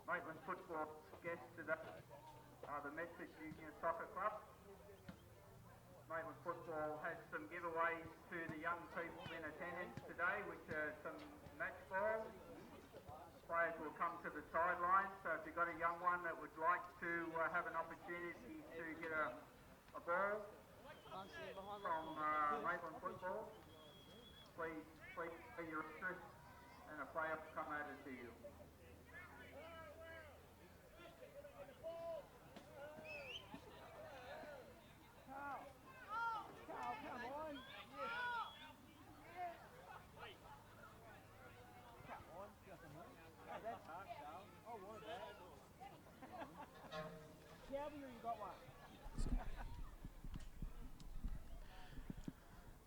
Maitland football guests today are the Medford Junior Soccer Club. Maitland football has some giveaways to the young people in attendance today, which are some match balls. Players will come to the sidelines, so if you've got a young one that would like to have an opportunity to get a ball from Maitland football, please be your interest and a player will come over to you.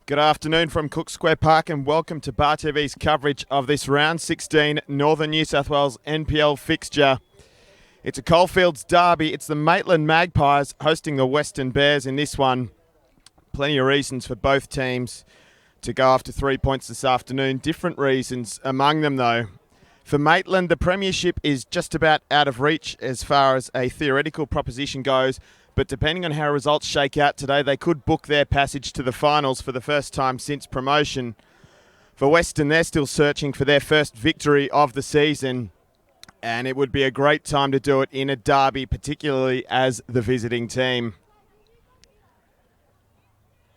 Good afternoon from Cook Square Park and welcome to Bar TV's coverage of this round 16 Northern New South Wales NPL fixture. It's a Coalfields derby. It's the Maitland Magpies hosting the Weston Bears in this one. Plenty of reasons for both teams to go after 3 points this afternoon. Different reasons among them though. For Maitland, the premiership is just about out of reach as far as a theoretical proposition goes. But depending on how results shake out today, they could book their passage to the finals for the first time since promotion. For Weston, they're still searching for their first victory of the season, and it would be a great time to do it in a derby, particularly as the visiting team.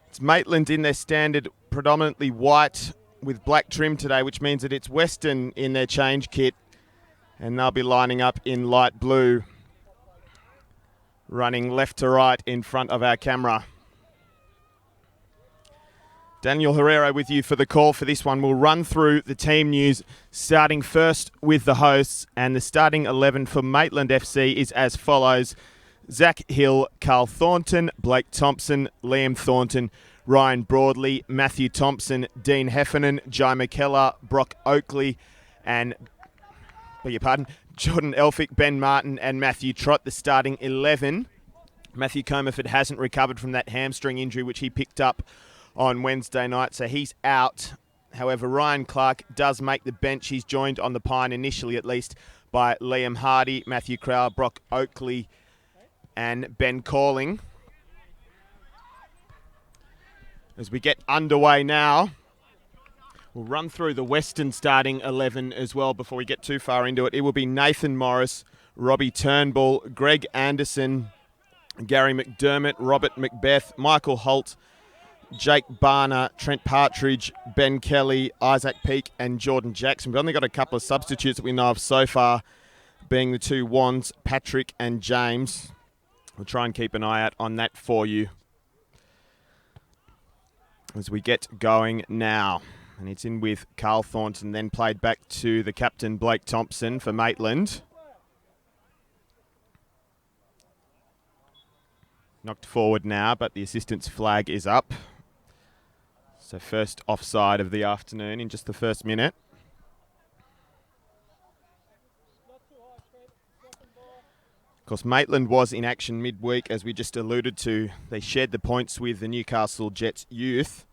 It's Maitland in their standard predominantly white with black trim today, which means that it's Weston in their change kit, and they'll be lining up in light blue, running left to right in front of our camera. Daniel Herrero with you for the call for this one. We'll run through the team news, starting first with the hosts, and the starting 11 for Maitland FC is as follows: Zach Hill, Carl Thornton, Blake Thompson, Liam Thornton, Ryan Broadley, Matthew Thompson, Dean Heffernan, Jai McKellar, Brock Oakley, and Jordan Elphick, Ben Martin and Matthew Trott, the starting 11. Matthew Comerford hasn't recovered from that hamstring injury which he picked up on Wednesday night, so he's out. However, Ryan Clark does make the bench. He's joined on the pine, initially at least, by Liam Hardy, Matthew Crowell, Brock Oakley and Ben Calling. As we get underway now, we'll run through the Western starting 11 as well before we get too far into it. It will be Nathan Morris, Robbie Turnbull, Greg Anderson, Gary McDermott, Robert Macbeth, Michael Holt, Jake Barner, Trent Partridge, Ben Kelly, Isaac Peake and Jordan Jackson. We've only got a couple of substitutes that we know of so far, being the two Wands, Patrick and James. We'll try and keep an eye out on that for you as we get going now. And it's in with Carl Thornton, then played back to the captain, Blake Thompson, for Maitland. Knocked forward now, but the assistant's flag is up. So first offside of the afternoon in just the first minute. Of course, Maitland was in action midweek, as we just alluded to. They shared the points with the Newcastle Jets youth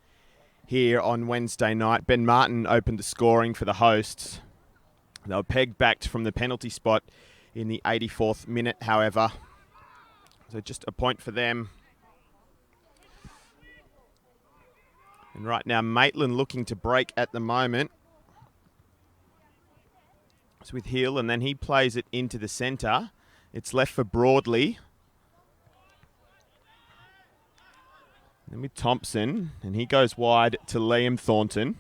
here on Wednesday night. Ben Martin opened the scoring for the hosts. They were pegged back from the penalty spot in the 84th minute, however. So just a point for them. And right now, Maitland looking to break at the moment. It's with Hill, and then he plays it into the centre. It's left for Broadley. Then with Thompson, and he goes wide to Liam Thornton.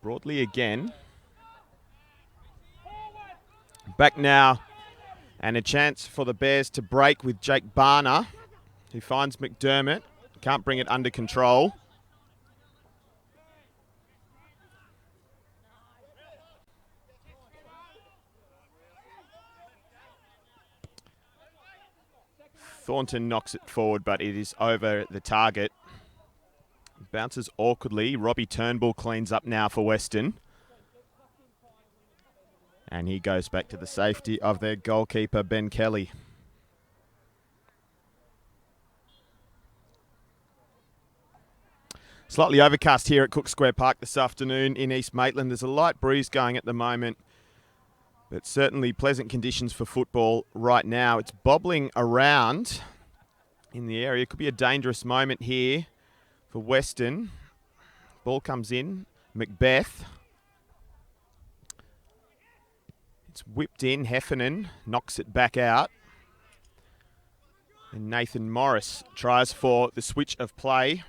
Broadley again. Back now. And a chance for the Bears to break with Jake Barner, who finds McDermott. Can't bring it under control. Thornton knocks it forward, but it is over the target. Bounces awkwardly. Robbie Turnbull cleans up now for Weston. And he goes back to the safety of their goalkeeper, Ben Kelly. Slightly overcast here at Cook Square Park this afternoon in East Maitland. There's a light breeze going at the moment, but certainly pleasant conditions for football right now. It's bobbling around in the area. Could be a dangerous moment here for Weston. Ball comes in. Macbeth. It's whipped in. Heffernan knocks it back out. And Nathan Morris tries for the switch of play.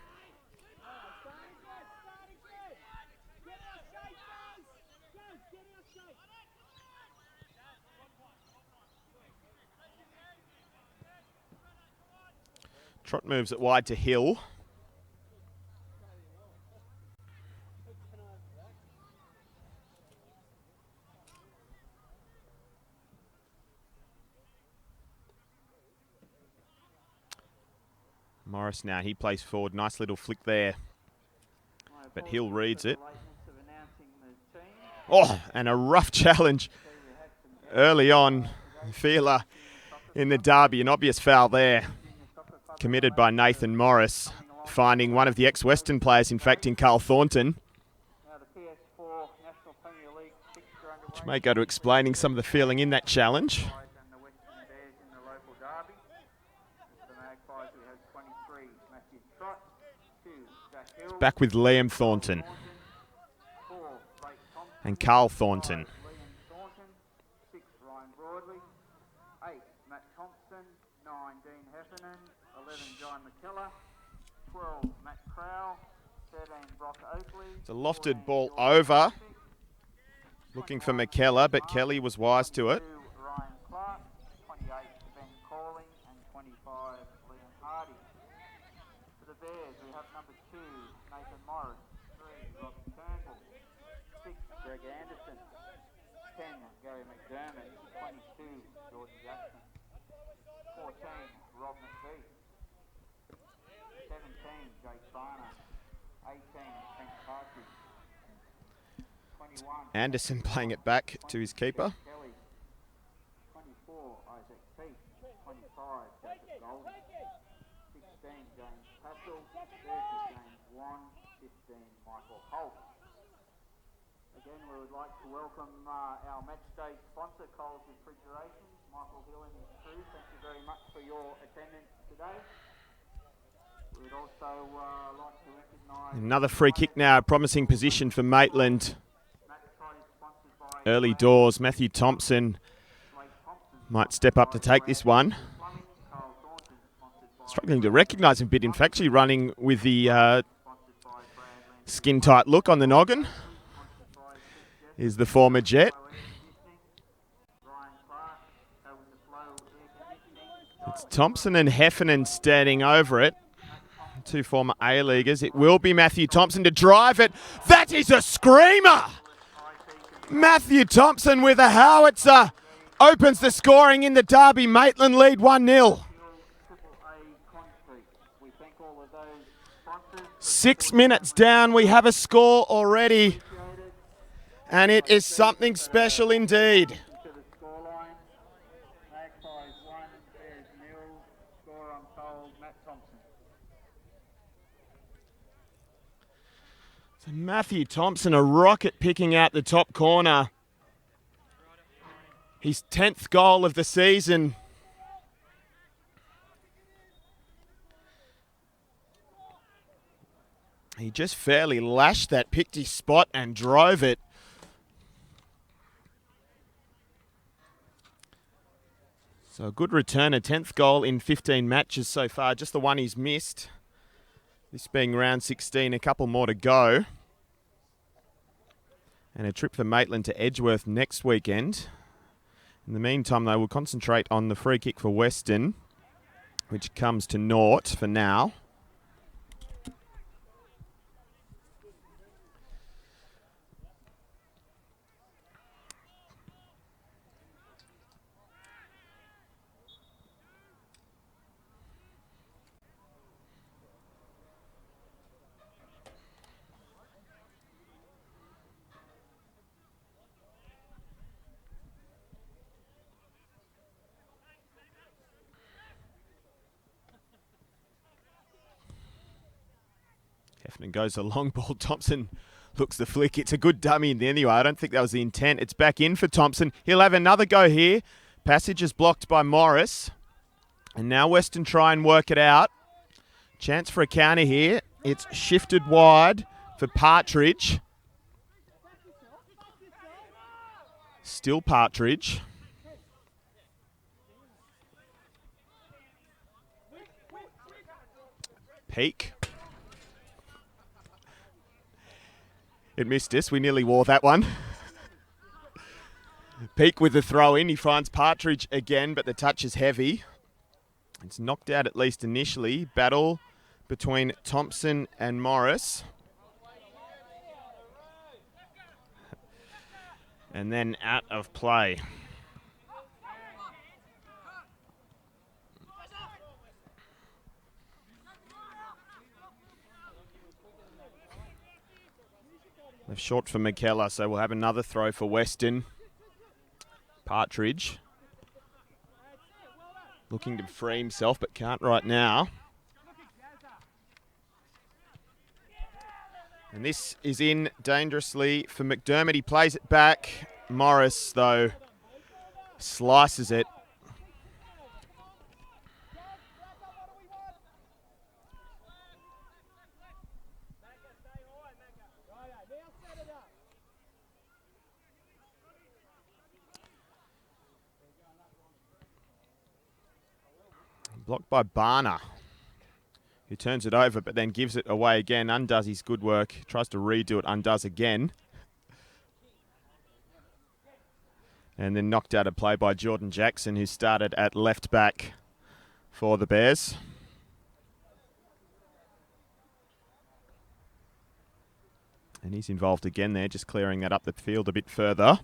Trot moves it wide to Hill. Morris now, he plays forward. Nice little flick there. But Hill reads it. Oh, and a rough challenge early on. Feeler in the derby. An obvious foul there, committed by Nathan Morris, finding one of the ex-Western players, in fact, in Carl Thornton, which may go to explaining some of the feeling in that challenge. Back with Liam Thornton and Carl Thornton. 6, Ryan Broadley. 8, Matt Thompson. 9, Dean Heffernan. 11, John McKellar. 12, Matt Crowell. 13, Brock Oakley. It's a lofted ball over, looking for McKellar, but Kelly was wise to it. 22, Ryan Clark. 28, Ben Calling. And 25, Liam Hardy. For the Bears, we have number 2, Nathan Morris. 3, Rob Turnbull. 6, Greg Anderson. 10, Gary McDermott. 22, Jordan Jackson. 14, Rob McVeigh. 17, Jake Barner. 18, Trent Partridge. 21, Anderson playing it back to his keeper. Kelly. 24, Isaac Peake. 25, Jacob Golden. 16, James Paschal. 30, James Wan. 15, Michael Holt. Again, we would like to welcome our match day sponsor, Coles Refrigeration, Michael Hill and his crew. Thank you very much for your attendance today. We would also like to recognise... Another free kick now, promising position for Maitland. Match day sponsored by Early doors, Matthew Thompson Blake Thompson. might step up to take this one. Plumbing, Struggling to recognise him a bit. In fact, actually running with the skin-tight look on the noggin is the former Jet. It's Thompson and Heffernan standing over it. Two former A-Leaguers. It will be Matthew Thompson to drive it. That is a screamer! Matthew Thompson with a howitzer opens the scoring in the derby. Maitland lead 1-0. 6 minutes down, we have a score already. And it is something special indeed. So Matthew Thompson, a rocket picking out the top corner. His 10th goal of the season. He just fairly lashed that, picked his spot and drove it. So a good return, a 10th goal in 15 matches so far, just the one he's missed. This being round 16, a couple more to go. And a trip for Maitland to Edgeworth next weekend. In the meantime, they will concentrate on the free kick for Weston, which comes to naught for now. Heffernan goes a long ball. Thompson looks the flick. It's a good dummy in the anyway. I don't think that was the intent. It's back in for Thompson. He'll have another go here. Passage is blocked by Morris. And now Weston try and work it out. Chance for a counter here. It's shifted wide for Partridge. Still Partridge. Peak. It missed us. We nearly wore that one. Peak with the throw in. He finds Partridge again, but the touch is heavy. It's knocked out at least initially. Battle between Thompson and Morris. And then out of play. They're short for McKellar, so we'll have another throw for Weston. Partridge. Looking to free himself, but can't right now. And this is in dangerously for McDermott. He plays it back. Morris, though, slices it. Blocked by Barner, who turns it over but then gives it away again. Undoes his good work. Tries to redo it, undoes again. And then knocked out of play by Jordan Jackson, who started at left back for the Bears. And he's involved again there, just clearing that up the field a bit further.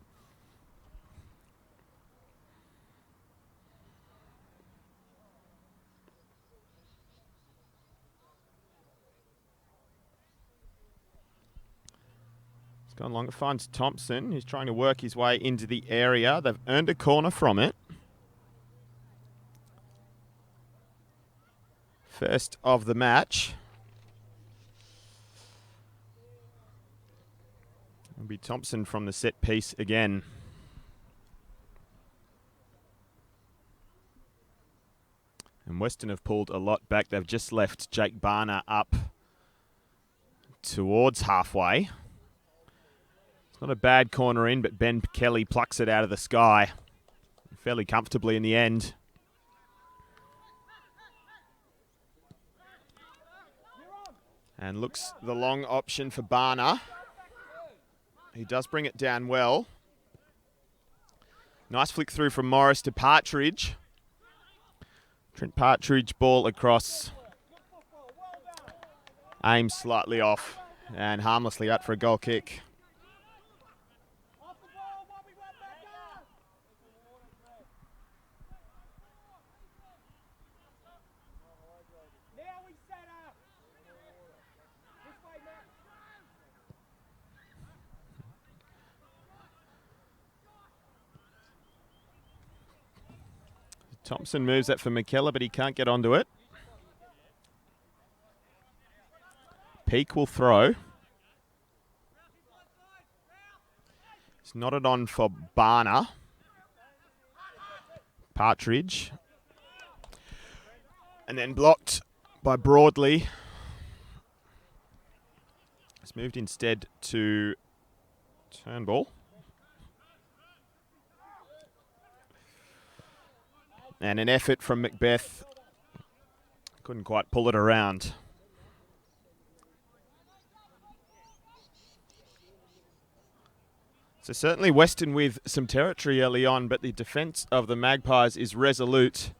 Gone long. It finds Thompson, who's trying to work his way into the area. They've earned a corner from it. First of the match. It'll be Thompson from the set piece again. And Weston have pulled a lot back. They've just left Jake Barner up towards halfway. Not a bad corner in, but Ben Kelly plucks it out of the sky fairly comfortably in the end. And looks the long option for Barner. He does bring it down well. Nice flick through from Morris to Partridge. Trent Partridge ball across. Aims slightly off and harmlessly out for a goal kick. Thompson moves that for McKellar, but he can't get onto it. Peake will throw. It's knotted on for Barner. Partridge. And then blocked by Broadley. It's moved instead to Turnbull. And an effort from Macbeth. Couldn't quite pull it around. So certainly Weston with some territory early on, but the defence of the Magpies is resolute.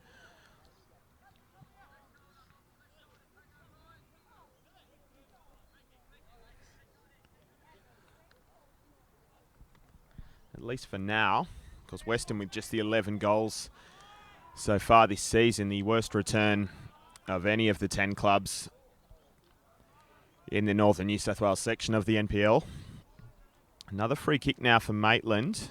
At least for now, because Weston with just the 11 goals so far this season, the worst return of any of the 10 clubs in the Northern New South Wales section of the NPL. Another free kick now for Maitland.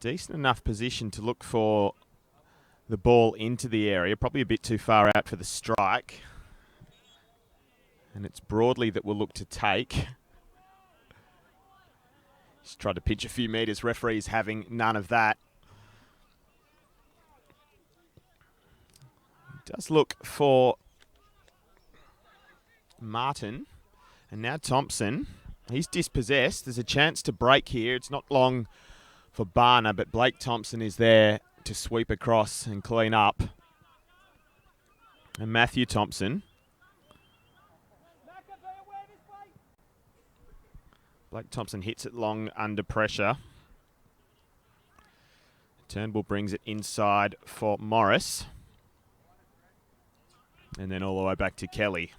Decent enough position to look for the ball into the area. Probably a bit too far out for the strike. And it's Broadley that will look to take. Just tried to pitch a few metres. Referees having none of that. Does look for Martin. And now Thompson. He's dispossessed. There's a chance to break here. It's not long for Barner, but Blake Thompson is there to sweep across and clean up. And Matthew Thompson. Blake Thompson hits it long under pressure. Turnbull brings it inside for Morris. And then all the way back to Kelly.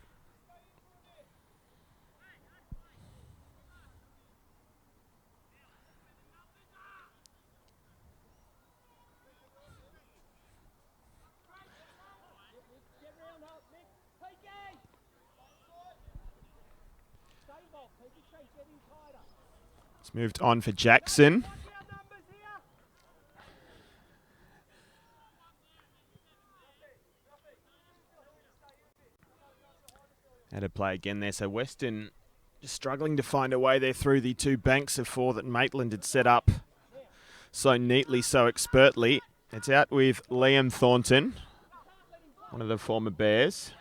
It's moved on for Jackson. Had a play again there. So Weston just struggling to find a way there through the two banks of four that Maitland had set up so neatly, so expertly. It's out with Liam Thornton, one of the former Bears.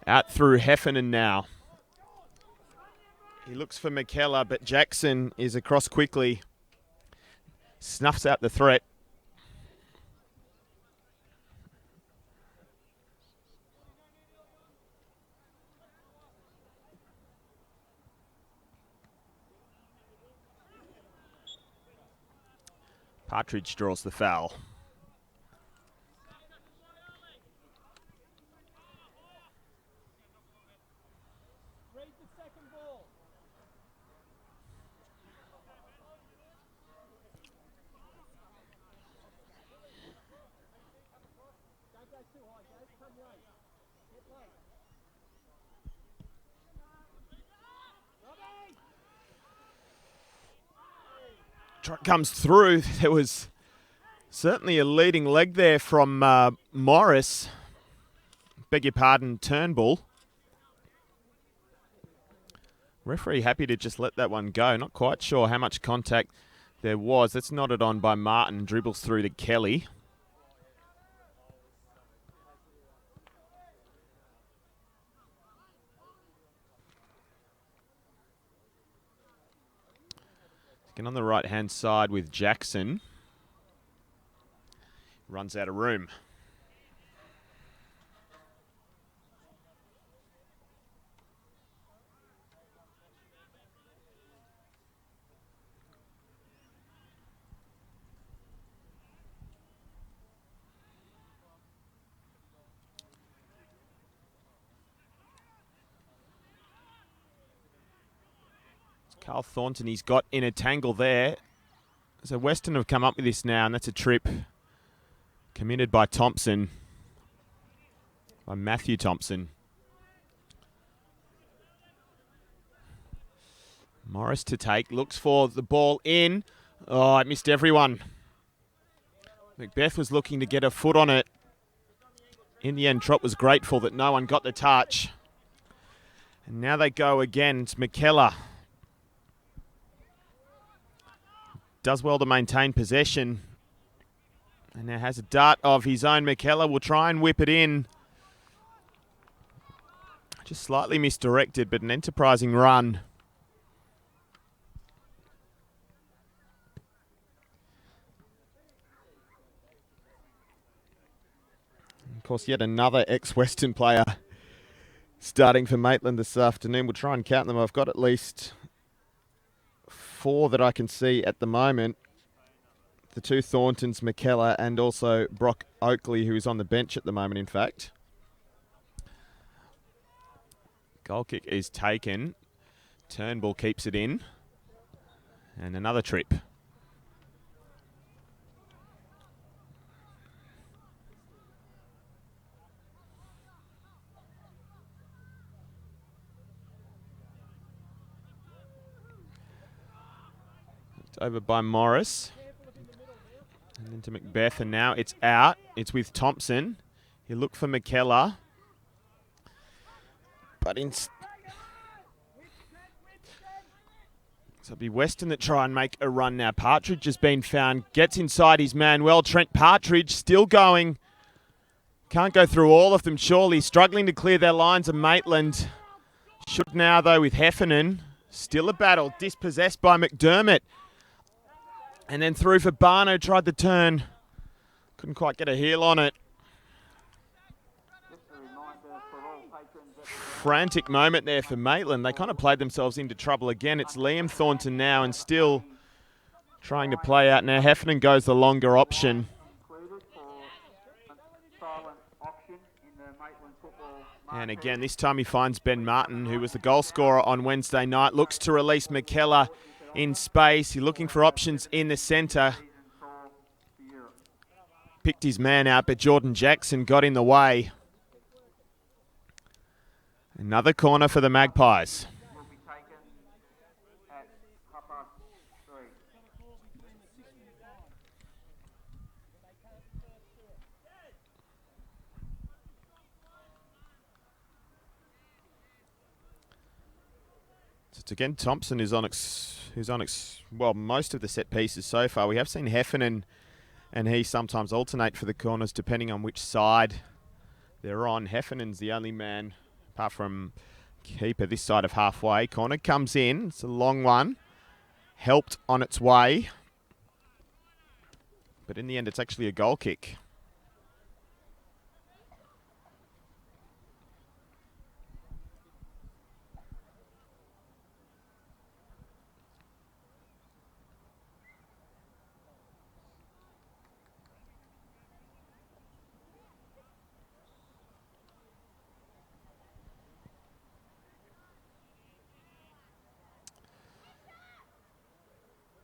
Out through Heffernan now. He looks for McKellar, but Jackson is across quickly. Snuffs out the threat. Partridge draws the foul. Truck comes through. There was certainly a leading leg there from Morris. Beg your pardon, Turnbull. Referee happy to just let that one go. Not quite sure how much contact there was. That's nodded on by Martin. Dribbles through to Kelly. Second on the right-hand side with Jackson. Runs out of room. Carl Thornton, he's got in a tangle there. So Weston have come up with this now, and that's a trip committed by Thompson, by Matthew Thompson. Morris to take, looks for the ball in. Oh, it missed everyone. Macbeth was looking to get a foot on it. In the end, Trott was grateful that no one got the touch. And now they go again. It's McKellar. Does well to maintain possession. And now has a dart of his own. McKellar will try and whip it in. Just slightly misdirected, but an enterprising run. Of course, yet another ex-Western player starting for Maitland this afternoon. We'll try and count them. I've got at least 4 that I can see at the moment. The 2 Thorntons, McKellar, and also Brock Oakley, who is on the bench at the moment, in fact. Goal kick is taken. Turnbull keeps it in. And another trip. Over by Morris. And into Macbeth, and now it's out. It's with Thompson. He'll look for McKellar. But so it'll be Weston that try and make a run now. Partridge has been found. Gets inside his man well. Trent Partridge still going. Can't go through all of them, surely. Struggling to clear their lines of Maitland. Should now, though, with Heffernan. Still a battle. Dispossessed by McDermott. And then through for Barno, tried the turn. Couldn't quite get a heel on it. Frantic moment there for Maitland. They kind of played themselves into trouble again. It's Liam Thornton now and still trying to play out. Now Heffernan goes the longer option. And again, this time he finds Ben Martin, who was the goal scorer on Wednesday night. Looks to release McKellar in space. He's looking for options in the centre. Picked his man out, but Jordan Jackson got in the way. Another corner for the Magpies. Again, Thompson is on most of the set pieces so far. We have seen Heffernan and he sometimes alternate for the corners depending on which side they're on. Heffernan's the only man, apart from keeper, this side of halfway. Corner comes in. It's a long one. Helped on its way. But in the end, it's actually a goal kick.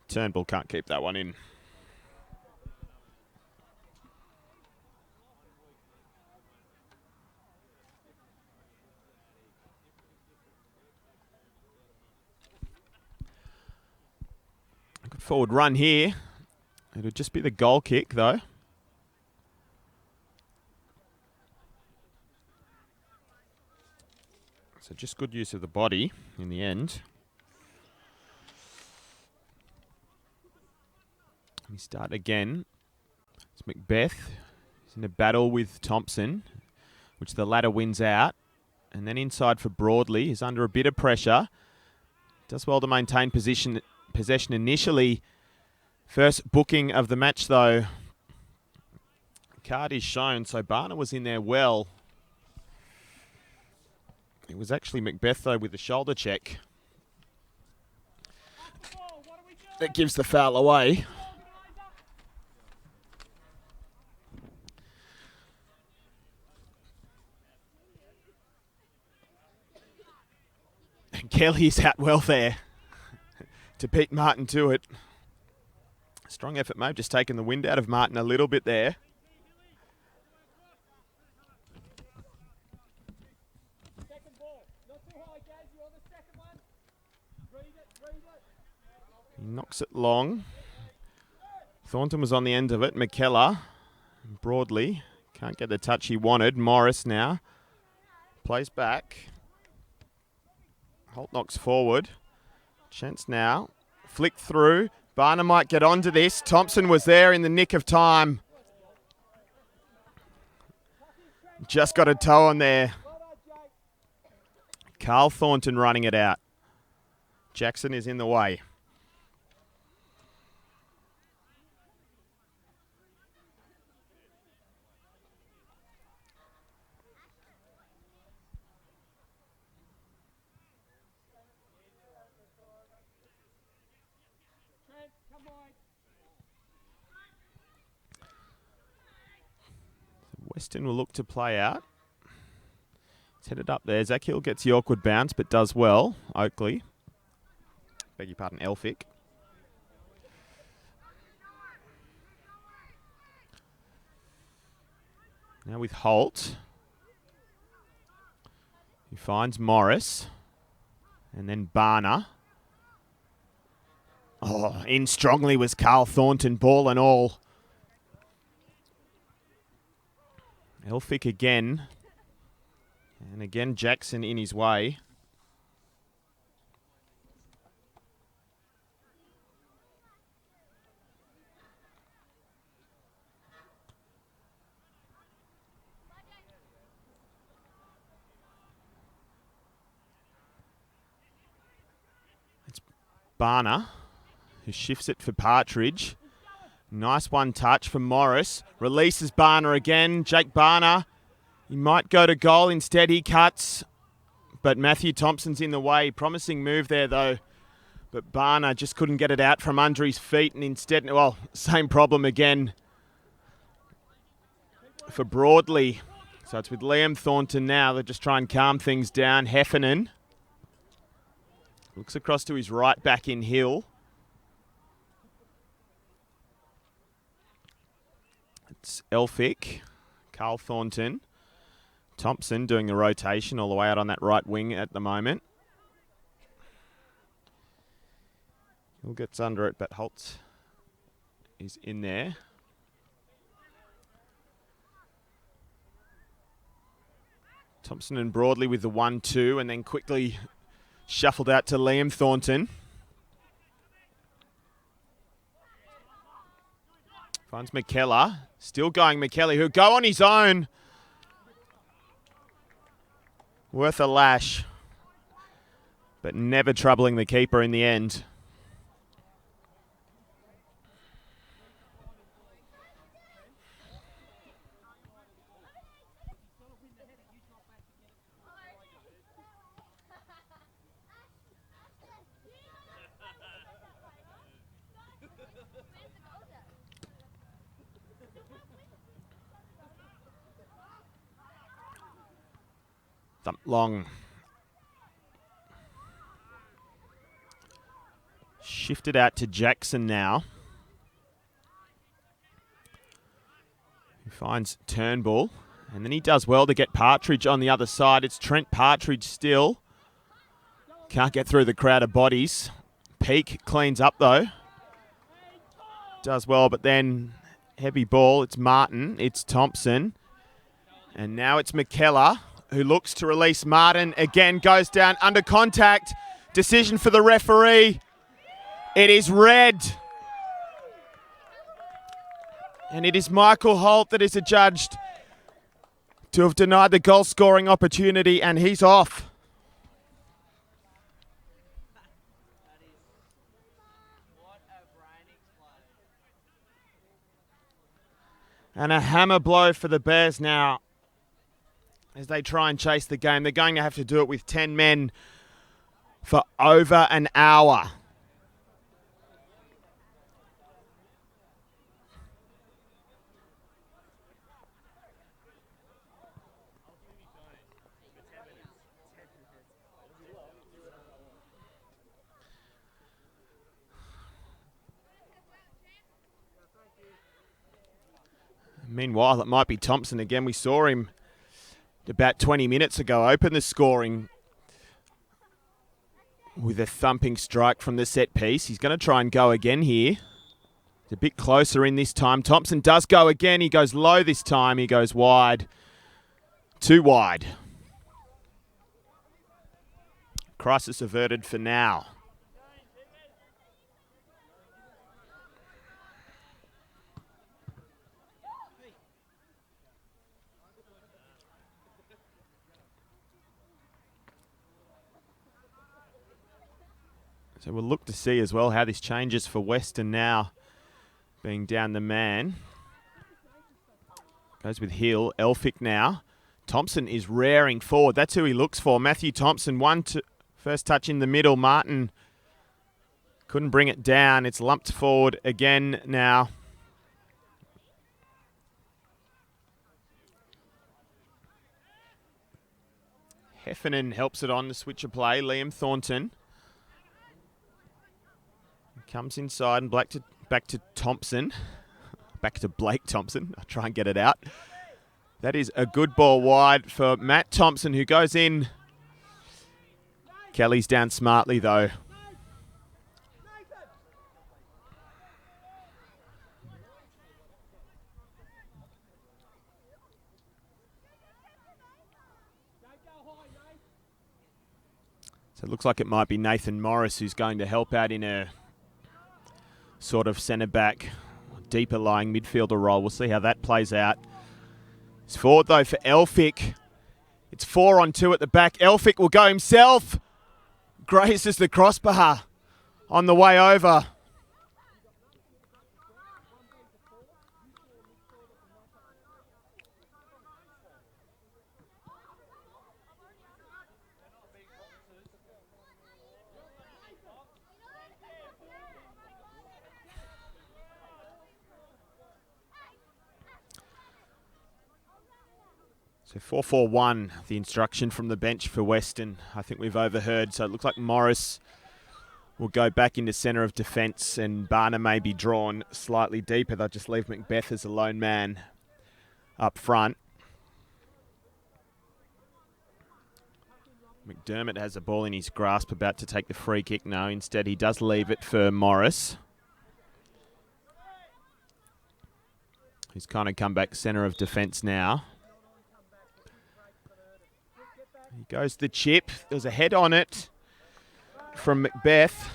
Turnbull can't keep that one in. Good forward run here. It'll just be the goal kick, though. So just good use of the body in the end. We start again. It's Macbeth. He's in a battle with Thompson, which the latter wins out. And then inside for Broadley. He's under a bit of pressure. Does well to maintain possession initially. First booking of the match, though. Card is shown, so Barner was in there well. It was actually Macbeth, though, with the shoulder check that gives the foul away. And Kelly's out well there to beat Martin to it. Strong effort, may have just taken the wind out of Martin a little bit there. He knocks it long. Thornton was on the end of it. McKellar, Broadley, can't get the touch he wanted. Morris now plays back. Holt knocks forward. Chance now. Flick through. Barner might get onto this. Thompson was there in the nick of time. Just got a toe on there. Carl Thornton running it out. Jackson is in the way. Weston will look to play out. It's headed up there. Zach Hill gets the awkward bounce, but does well. Oakley. Beg your pardon, Elphick. Now with Holt. He finds Morris. And then Barner. Oh, in strongly was Carl Thornton, ball and all. Elphick again. And again, Jackson in his way. It's Barner who shifts it for Partridge. Nice one touch from Morris. Releases Barner again. Jake Barner. He might go to goal. Instead, he cuts. But Matthew Thompson's in the way. Promising move there, though. But Barner just couldn't get it out from under his feet. And instead, well, same problem again for Broadley. So it's with Liam Thornton now. They're just trying to calm things down. Heffernan looks across to his right back in Hill. It's Elphick, Carl Thornton, Thompson doing the rotation all the way out on that right wing at the moment. Hill gets under it, but Holt is in there. Thompson and Broadley with the 1-2 and then quickly shuffled out to Liam Thornton. Finds McKellar. Still going McKellar, who'll go on his own. Worth a lash. But never troubling the keeper in the end. Thump long. Shifted out to Jackson now. He finds Turnbull. And then he does well to get Partridge on the other side. It's Trent Partridge still. Can't get through the crowd of bodies. Peake cleans up though. Does well, but then heavy ball. It's Martin. It's Thompson. And now it's McKellar, who looks to release Martin. Again, goes down under contact. Decision for the referee. It is red. And it is Michael Holt that is adjudged to have denied the goal scoring opportunity, and he's off. And a hammer blow for the Bears now as they try and chase the game. They're going to have to do it with 10 men for over an hour. Meanwhile, it might be Thompson again. We saw him about 20 minutes ago open the scoring with a thumping strike from the set piece. He's going to try and go again here. It's a bit closer in this time. Thompson does go again. He goes low this time. He goes wide. Too wide. Crisis averted for now. So we'll look to see as well how this changes for Weston now, being down the man. Goes with Hill. Elphick now. Thompson is rearing forward. That's who he looks for. Matthew Thompson, first touch in the middle. Martin couldn't bring it down. It's lumped forward again now. Heffernan helps it on the switch of play. Liam Thornton comes inside and back to Thompson. Back to Blake Thompson. I'll try and get it out. That is a good ball wide for Matt Thompson, who goes in. Kelly's down smartly, though. So it looks like it might be Nathan Morris who's going to help out in a sort of centre-back, deeper lying midfielder role. We'll see how that plays out. It's forward, though, for Elphick. It's 4-on-2 at the back. Elphick will go himself. Graces the crossbar on the way over. So 4-4-1, the instruction from the bench for Weston. I think we've overheard. So it looks like Morris will go back into centre of defence and Barner may be drawn slightly deeper. They'll just leave Macbeth as a lone man up front. McDermott has the ball in his grasp, about to take the free kick. No, instead he does leave it for Morris. He's kind of come back centre of defence now. He goes the chip. There's a head on it from Macbeth.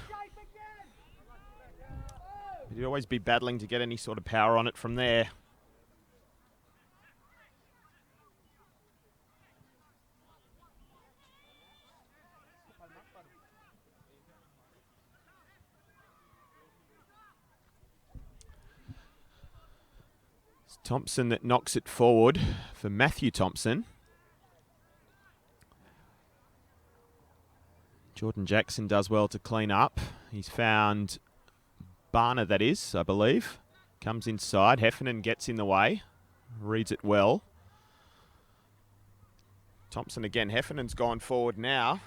He'd always be battling to get any sort of power on it from there. It's Thompson that knocks it forward for Matthew Thompson. Jordan Jackson does well to clean up. He's found Barner, that is, I believe. Comes inside. Heffernan gets in the way. Reads it well. Thompson again. Heffernan's gone forward now.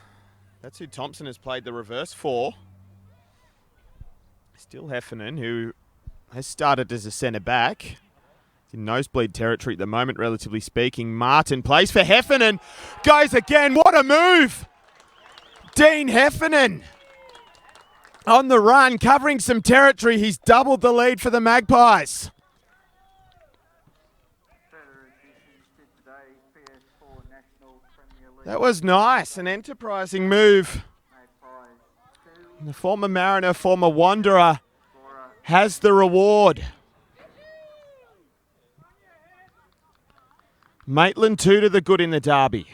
That's who Thompson has played the reverse for. Still Heffernan, who has started as a centre-back. He's in nosebleed territory at the moment, relatively speaking. Martin plays for Heffernan. Goes again. What a move! Dean Heffernan on the run, covering some territory. He's doubled the lead for the Magpies. That was nice, an enterprising move. The former Mariner, former Wanderer has the reward. Maitland 2 to the good in the derby.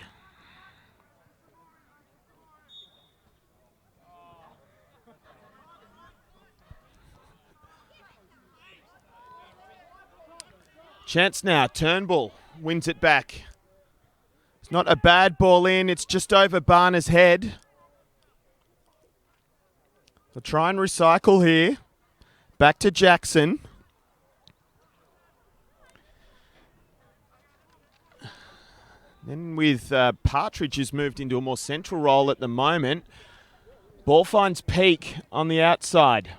Chance now, Turnbull wins it back. It's not a bad ball in, it's just over Barner's head. They'll try and recycle here. Back to Jackson. Then with Partridge, who's moved into a more central role at the moment. Ball finds Peak on the outside.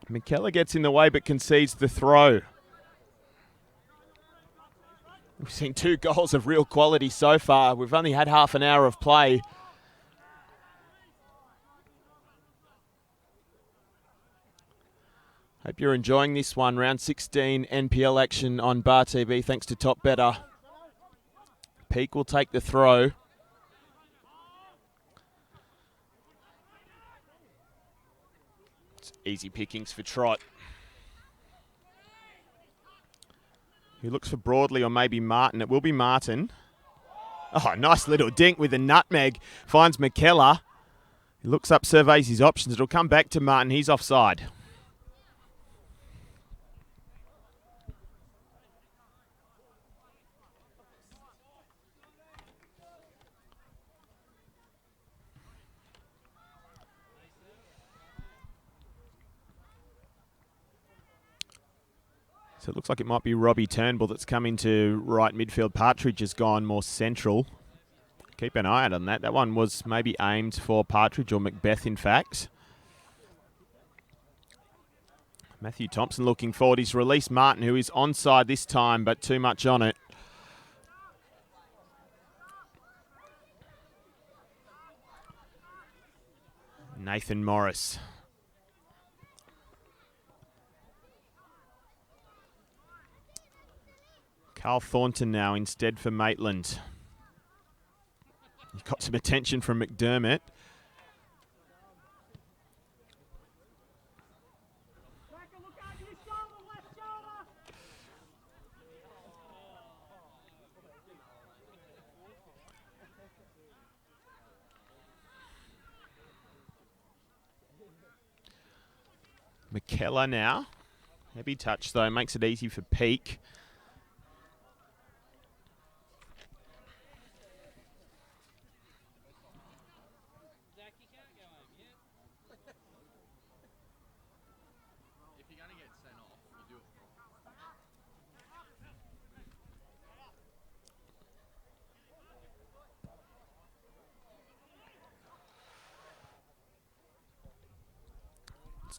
McKellar gets in the way but concedes the throw. We've seen 2 goals of real quality so far. We've only had half an hour of play. Hope you're enjoying this one. Round 16 NPL action on Bar TV thanks to Top Better. Peak will take the throw. It's easy pickings for Trott. He looks for Broadley or maybe Martin. It will be Martin. Oh, nice little dink with a nutmeg. Finds McKellar. He looks up, surveys his options. It'll come back to Martin. He's offside. So it looks like it might be Robbie Turnbull that's come into right midfield. Partridge has gone more central. Keep an eye out on that. That one was maybe aimed for Partridge or Macbeth, in fact. Matthew Thompson looking forward. He's released Martin, who is onside this time, but too much on it. Nathan Morris. Carl Thornton now instead for Maitland. He got some attention from McDermott. McKellar now. Heavy touch though, makes it easy for Peak.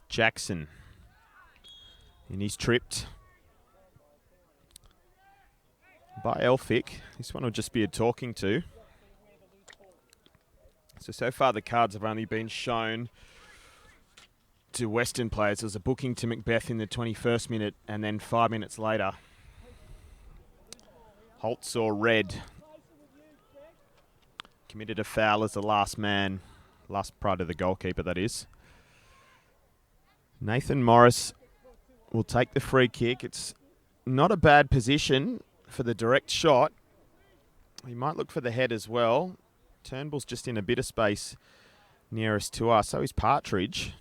Jackson, and he's tripped by Elphick. This one will just be a talking to. So far the cards have only been shown to Weston players. There was a booking to Macbeth in the 21st minute, and then 5 minutes later, Holt saw red. Committed a foul as the last man, last prior to the goalkeeper, that is. Nathan Morris will take the free kick. It's not a bad position for the direct shot. He might look for the head as well. Turnbull's just in a bit of space nearest to us. So is Partridge.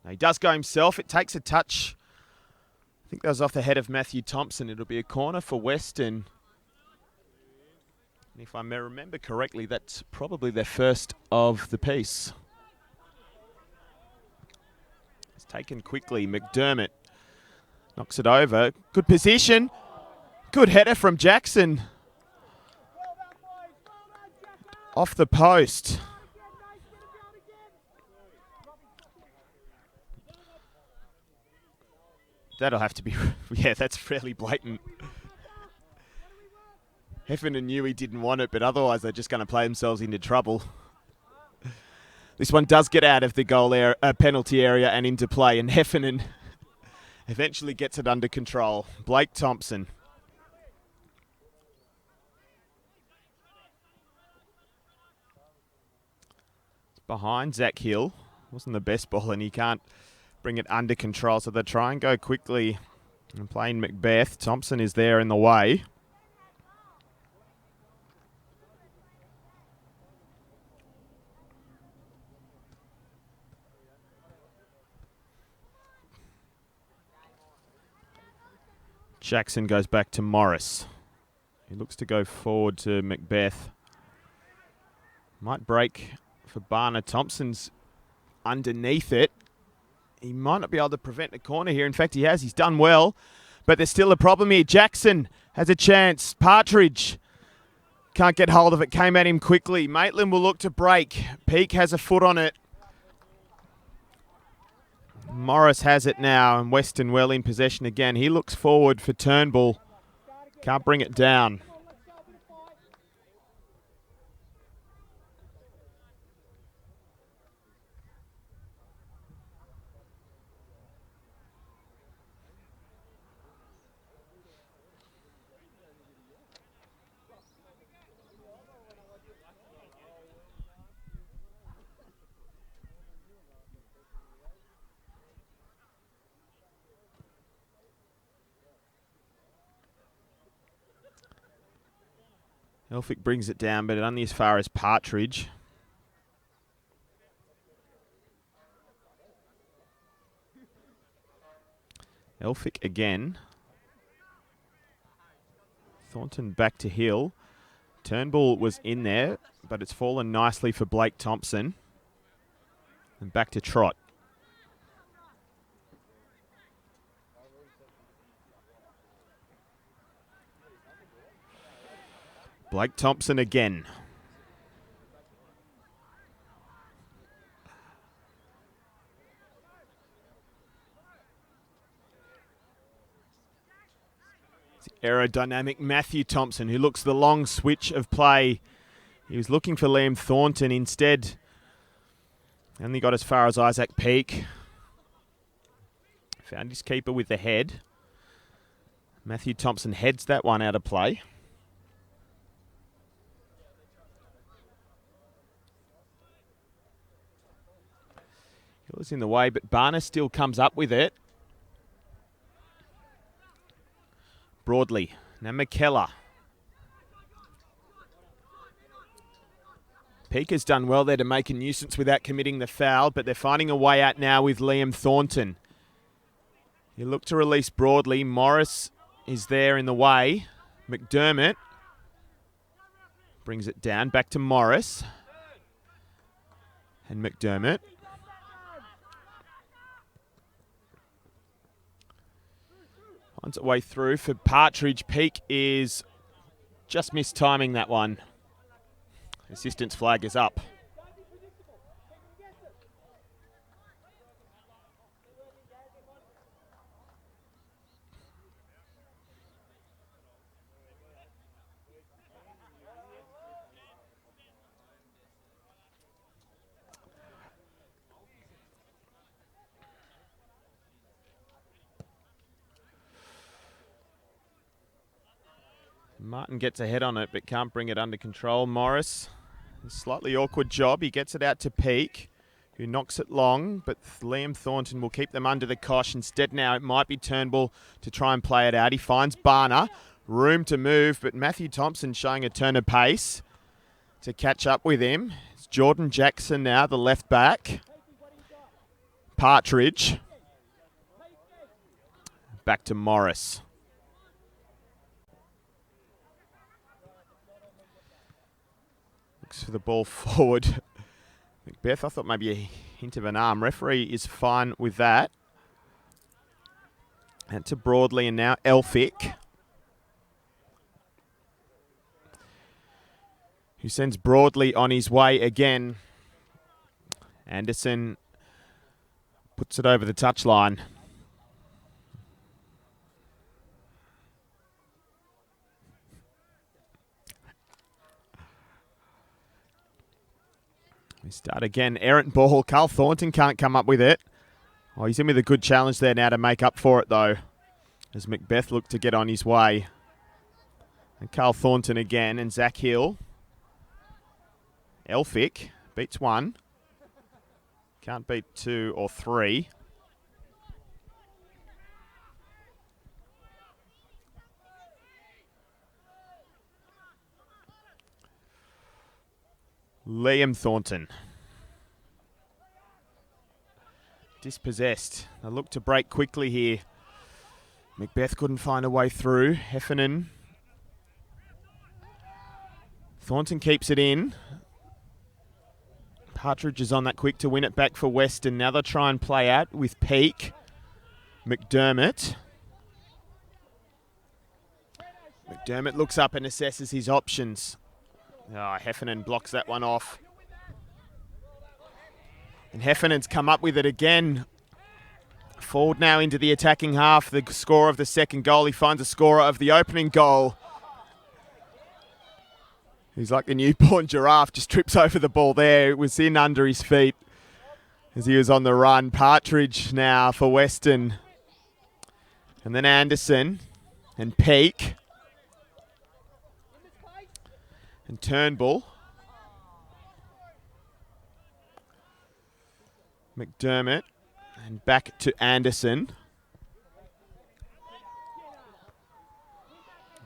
Now he does go himself. It takes a touch. I think that was off the head of Matthew Thompson. It'll be a corner for Weston. And if I may remember correctly, that's probably their first of the piece. Taken quickly, McDermott knocks it over. Good position. Good header from Jackson. Off the post. That'll have to be, yeah, that's fairly blatant. Heffernan knew he didn't want it, but otherwise they're just going to play themselves into trouble. This one does get out of the penalty area and into play, and Heffernan eventually gets it under control. Blake Thompson. It's behind Zach Hill. Wasn't the best ball, and he can't bring it under control, so they try and go quickly and playing Macbeth. Thompson is there in the way. Jackson goes back to Morris. He looks to go forward to Macbeth. Might break for Barner. Thompson's underneath it. He might not be able to prevent the corner here. In fact, he has. He's done well. But there's still a problem here. Jackson has a chance. Partridge can't get hold of it. Came at him quickly. Maitland will look to break. Peake has a foot on it. Morris has it now, and Weston well in possession again. He looks forward for Turnbull. Can't bring it down. Elphick brings it down, but only as far as Partridge. Elphick again. Thornton back to Hill. Turnbull was in there, but it's fallen nicely for Blake Thompson. And back to Trott. Blake Thompson again. It's aerodynamic Matthew Thompson, who looks the long switch of play. He was looking for Liam Thornton instead. Only got as far as Isaac Peake. Found his keeper with the head. Matthew Thompson heads that one out of play. Hill's in the way, but Barner still comes up with it. Broadly. Now McKellar. Peake has done well there to make a nuisance without committing the foul, but they're finding a way out now with Liam Thornton. You look to release Broadly. Morris is there in the way. McDermott brings it down. Back to Morris. And McDermott. Finds its way through for Partridge. Peake is just mistiming that one. Assistance flag is up. Martin gets ahead on it, but can't bring it under control. Morris, a slightly awkward job. He gets it out to Peake, who knocks it long, but Liam Thornton will keep them under the cosh. Instead now it might be Turnbull to try and play it out. He finds Barner, room to move, but Matthew Thompson showing a turn of pace to catch up with him. It's Jordan Jackson now, the left back. Partridge. Back to Morris. For the ball forward. Macbeth, I thought maybe a hint of an arm. Referee is fine with that. And to Broadley and now Elphick, who sends Broadley on his way again. Anderson puts it over the touchline. We start again. Errant ball. Carl Thornton can't come up with it. Oh, he's in with a good challenge there now to make up for it, though, as Macbeth looked to get on his way. And Carl Thornton again, and Zach Hill. Elphick beats one. Can't beat two or three. Liam Thornton. Dispossessed. They look to break quickly here. Macbeth couldn't find a way through. Heffernan. Thornton keeps it in. Partridge is on that quick to win it back for Weston. Now they'll try and play out with Peake. McDermott. McDermott looks up and assesses his options. Oh, Heffernan blocks that one off. And Heffernan's come up with it again. Forward now into the attacking half. The scorer of the second goal. He finds a scorer of the opening goal. He's like a newborn giraffe. Just trips over the ball there. It was in under his feet as he was on the run. Partridge now for Weston. And then Anderson and Peake. And Turnbull. McDermott. And back to Anderson.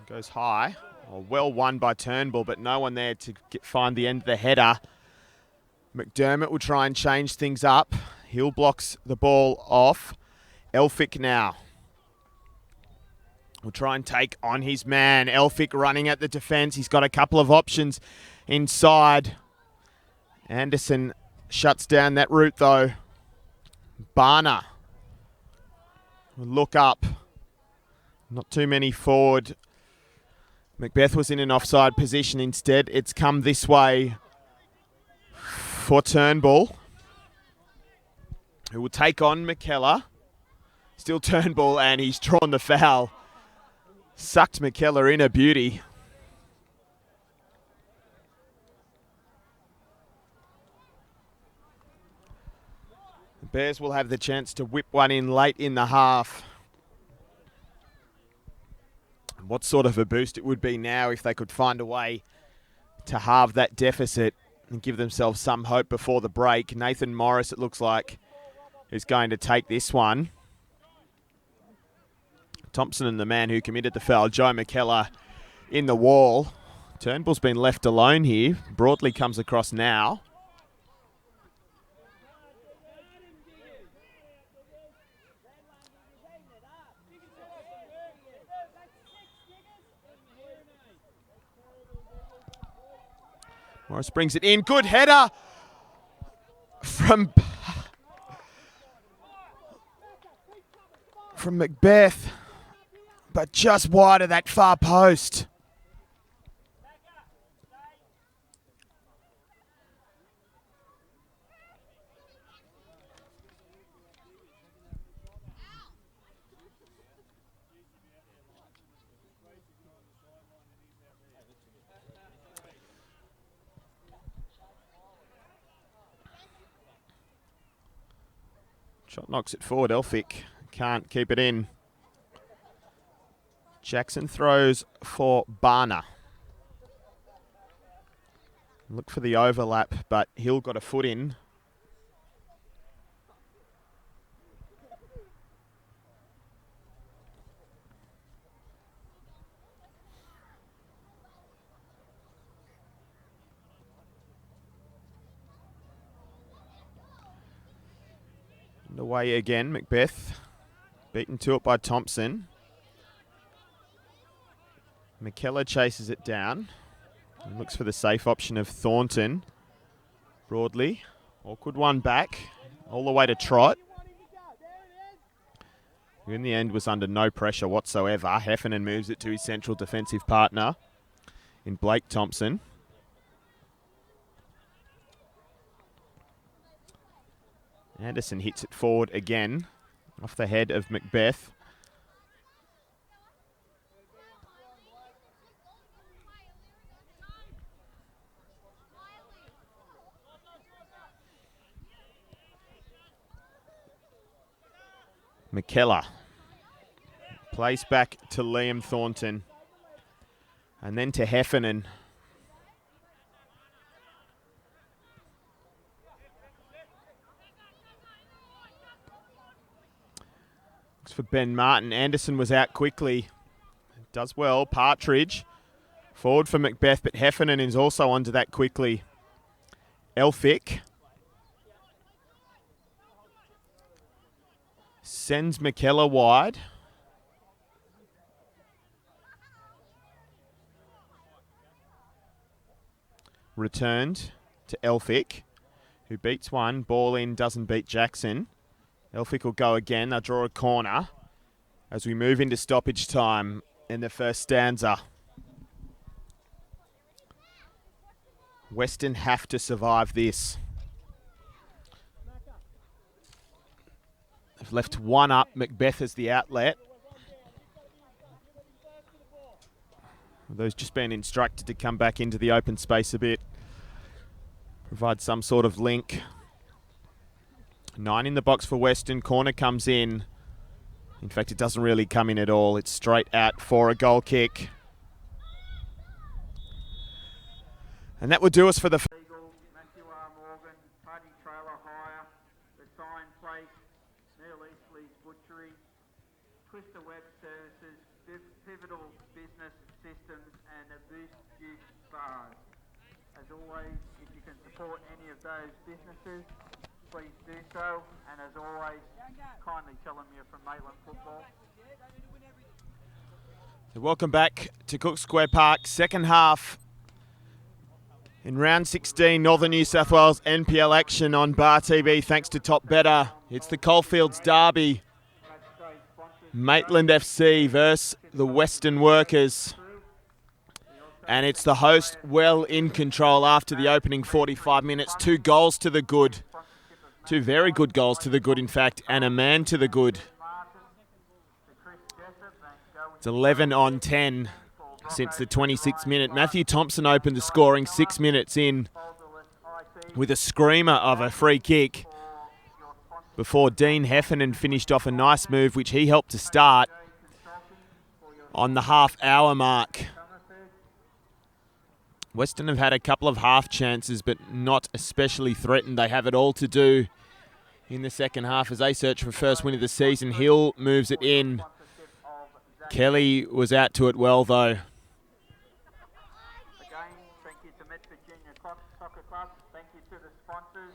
Goes high. Oh, well won by Turnbull, but no one there to find the end of the header. McDermott will try and change things up. Hill blocks the ball off. Elphick now will try and take on his man. Elphick running at the defence. He's got a couple of options inside. Anderson shuts down that route though. Barner will look up. Not too many forward. Macbeth was in an offside position instead. It's come this way for Turnbull, who will take on McKellar. Still Turnbull, and he's drawn the foul. Sucked McKellar in a beauty. The Bears will have the chance to whip one in late in the half. What sort of a boost it would be now if they could find a way to halve that deficit and give themselves some hope before the break. Nathan Morris, it looks like, is going to take this one. Thompson and the man who committed the foul, Joe McKellar, in the wall. Turnbull's been left alone here. Broadley comes across now. Morris brings it in. Good header from Macbeth, but just wide of that far post. Shot knocks it forward. Elphick can't keep it in. Jackson throws for Barner. Look for the overlap, but Hill got a foot in. Away again, Macbeth. Beaten to it by Thompson. McKellar chases it down. And looks for the safe option of Thornton. Broadly. Awkward one back. All the way to Trott. Who in the end was under no pressure whatsoever. Heffernan moves it to his central defensive partner in Blake Thompson. Anderson hits it forward again, off the head of Macbeth. McKellar plays back to Liam Thornton, and then to Heffernan. For Ben Martin. Anderson was out quickly. Does well. Partridge. Forward for Macbeth, but Heffernan is also onto that quickly. Elphick. Sends McKellar wide. returned to Elphick, who beats one. Ball in, doesn't beat Jackson. Elphick will go again. They'll draw a corner as we move into stoppage time in the first stanza. Weston have to survive this. They've left one up. Macbeth as the outlet. Those just been instructed to come back into the open space a bit. Provide some sort of link. 9 in the box for Weston. Corner comes in. In fact, it doesn't really come in at all. It's straight out for a goal kick. And that will do us for the... Matthew R. Morgan, Party Trailer Hire, The Sign Place, Neil Eastley's Butchery, Twister Web Services, Pivotal Business Systems, and a Boost Juice Bars. As always, if you can support any of those businesses, please do so. And as always, kindly tell them you're from Maitland Football. So welcome back to Cook Square Park. Second half in round 16, Northern New South Wales NPL action on Bar TV thanks to Top Better. It's the Coalfields Derby. Maitland FC versus the Western Workers. And it's the host well in control after the opening 45 minutes. 2 goals to the good. 2 very good goals to the good, in fact, and a man to the good. It's 11 on 10 since the 26th minute. Matthew Thompson opened the scoring 6 minutes in with a screamer of a free kick before Dean Heffernan finished off a nice move, which he helped to start on the half-hour mark. Weston have had a couple of half chances, but not especially threatened. They have it all to do in the second half as they search for first win of the season. Hill moves it in. Kelly was out to it well, though. Again, thank you to Met Virginia Soccer Club. Thank you to the sponsors.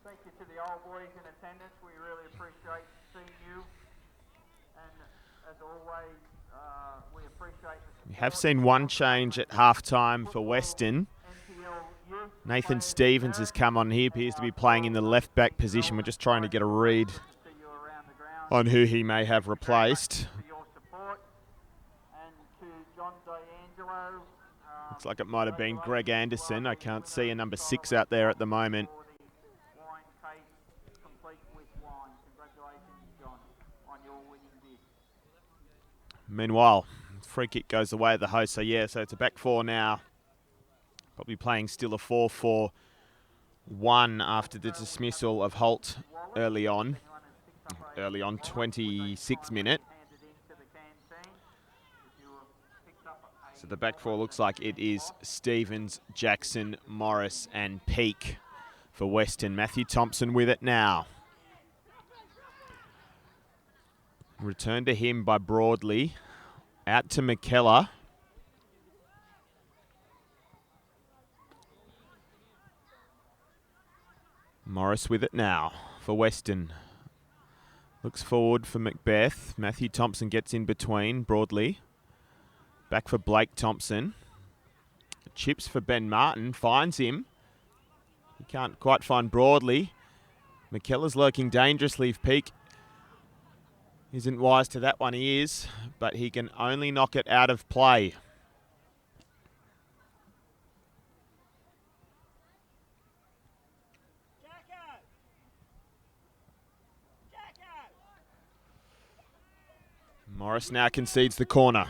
Thank you to the old boys in attendance. We really appreciate seeing you. And as always, we appreciate the support. We have seen one change at half-time for Weston. Nathan Stevens has come on. He appears to be playing in the left-back position. We're just trying to get a read on who he may have replaced. Looks like it might have been Greg Anderson. I can't see a number 6 out there at the moment. Meanwhile, free kick goes the way of the host. So yeah, so it's a back 4 now. Probably playing still a 4-4-1 after the dismissal of Holt early on 26th minute. So the back 4 looks like it is Stevens, Jackson, Morris and Peake for Weston. Matthew Thompson with it now. Return to him by Broadley. Out to McKellar. Morris with it now for Weston. Looks forward for Macbeth. Matthew Thompson gets in between. Broadley. Back for Blake Thompson. Chips for Ben Martin. Finds him. He can't quite find Broadley. McKellar's lurking dangerously. If Peake isn't wise to that one, he is. But he can only knock it out of play. Morris now concedes the corner.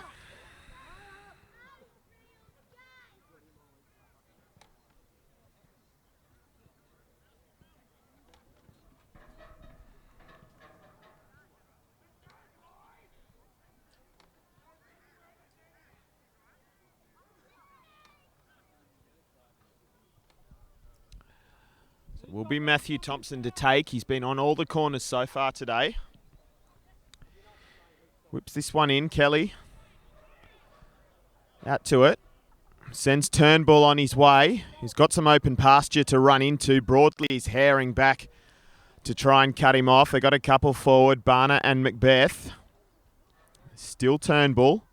So it will be Matthew Thompson to take. He's been on all the corners so far today. Whips this one in, Kelly. Out to it. Sends Turnbull on his way. He's got some open pasture to run into. Broadley is herring back to try and cut him off. They got a couple forward, Barner and Macbeth. Still Turnbull.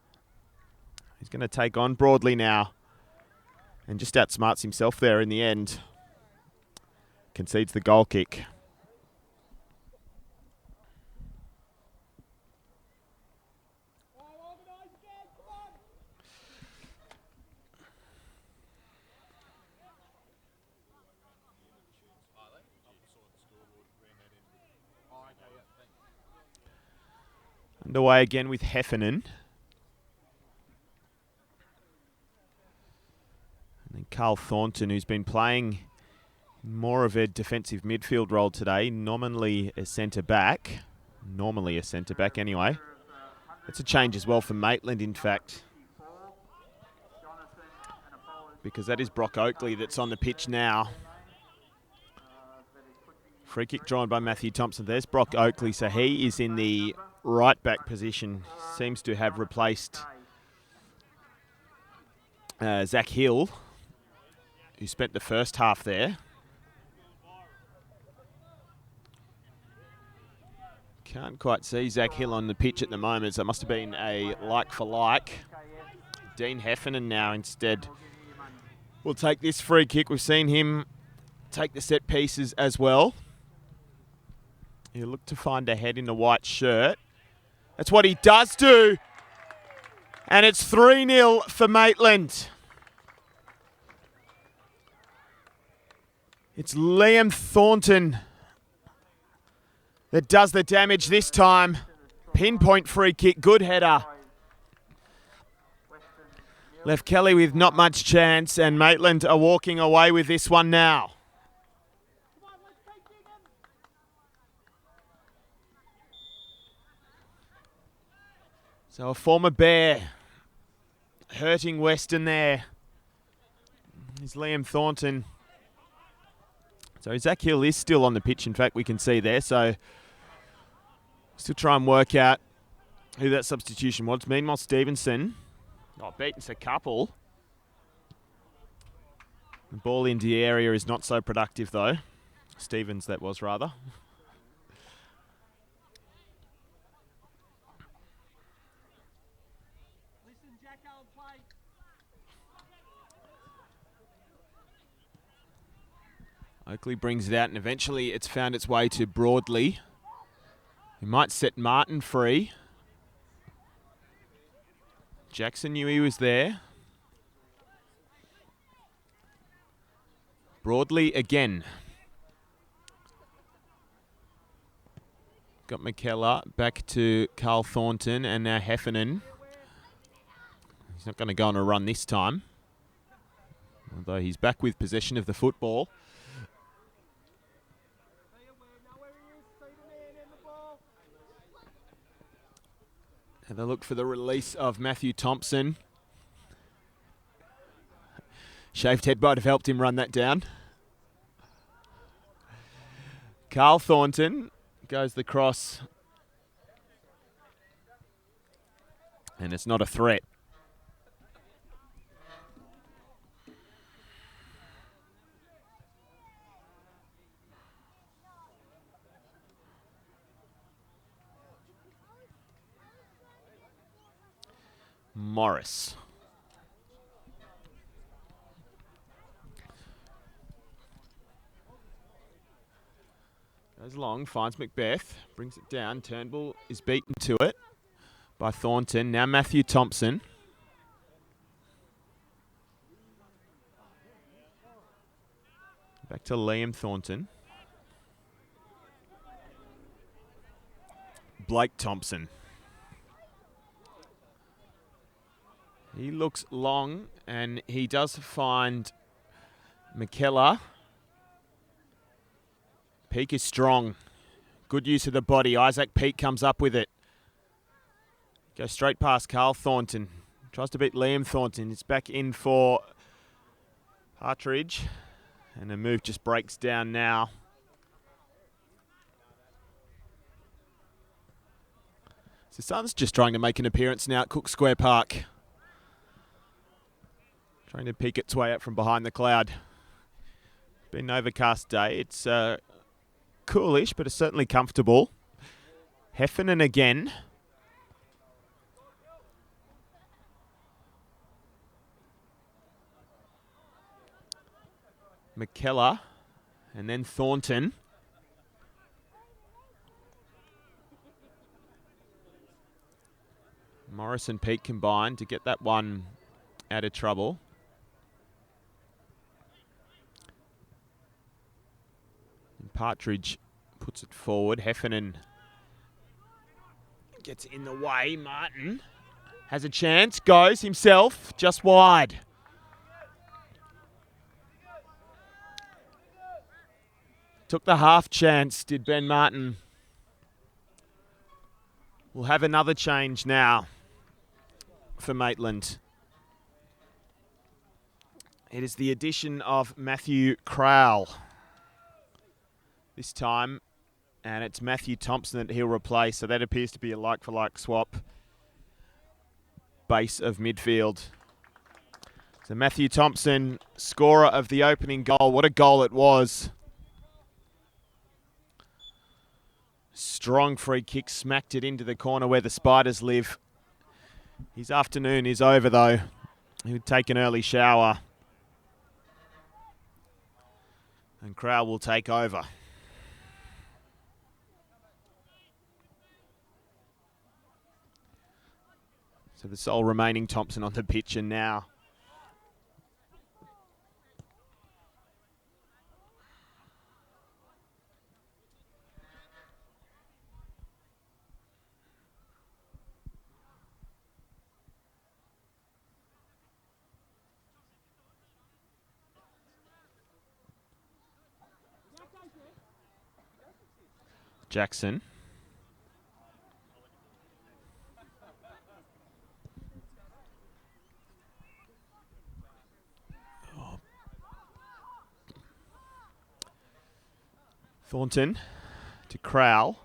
He's going to take on Broadley now. and just outsmarts himself there in the end. Concedes the goal kick. Underway again with Heffernan. And then Carl Thornton, who's been playing more of a defensive midfield role today, nominally a centre-back. Normally a centre-back anyway. It's a change as well for Maitland, in fact. Because that is Brock Oakley that's on the pitch now. Free kick drawn by Matthew Thompson. There's Brock Oakley, so he is in the right back position. Seems to have replaced Zach Hill, who spent the first half there. Can't quite see Zach Hill on the pitch at the moment, so it must have been a like for like. Dean Heffernan now instead will take this free kick. We've seen him take the set pieces as well. He'll look to find a head in the white shirt. That's what he does do. And it's 3-0 for Maitland. It's Liam Thornton that does the damage this time. Pinpoint free kick, good header. Left Kelly with not much chance, and Maitland are walking away with this one now. So a former Bear hurting Weston there is Liam Thornton. So Zach Hill is still on the pitch, in fact, we can see there. So still try and work out who that substitution was. Meanwhile, Stevenson, beaten a couple. The ball into the area is not so productive, though. Stevens, that was, rather. Oakley brings it out, and eventually it's found its way to Broadley. He might set Martin free. Jackson knew he was there. Broadley again. Got McKellar back to Carl Thornton, and now Heffernan. He's not going to go on a run this time, although he's back with possession of the football. And they look for the release of Matthew Thompson. Shaved head might have helped him run that down. Carl Thornton goes the cross. And it's not a threat. Morris. Goes long, finds Macbeth, brings it down. Turnbull is beaten to it by Thornton. Now Matthew Thompson. Back to Liam Thornton. Blake Thompson. He looks long, and he does find McKellar. Peake is strong. Good use of the body. Isaac Peake comes up with it. Goes straight past Carl Thornton. Tries to beat Liam Thornton. It's back in for Partridge. And the move just breaks down now. So Sun's just trying to make an appearance now at Cook Square Park. Trying to peek its way out from behind the cloud. Been an overcast day. It's coolish, but it's certainly comfortable. Heffernan again. McKellar, and then Thornton. Morris and Peake combined to get that one out of trouble. And Partridge puts it forward. Heffernan gets in the way. Martin has a chance, goes himself, just wide. Took the half chance, did Ben Martin. We'll have another change now for Maitland. It is the addition of Matthew Crowell this time, and it's Matthew Thompson that he'll replace, so that appears to be a like-for-like swap. Base of midfield. So Matthew Thompson, scorer of the opening goal. What a goal it was. Strong free kick, smacked it into the corner where the Spiders live. His afternoon is over though. He would take an early shower. And Crowell will take over. So the sole remaining Thompson on the pitch, and now Jackson. Oh. Thornton to Crowell.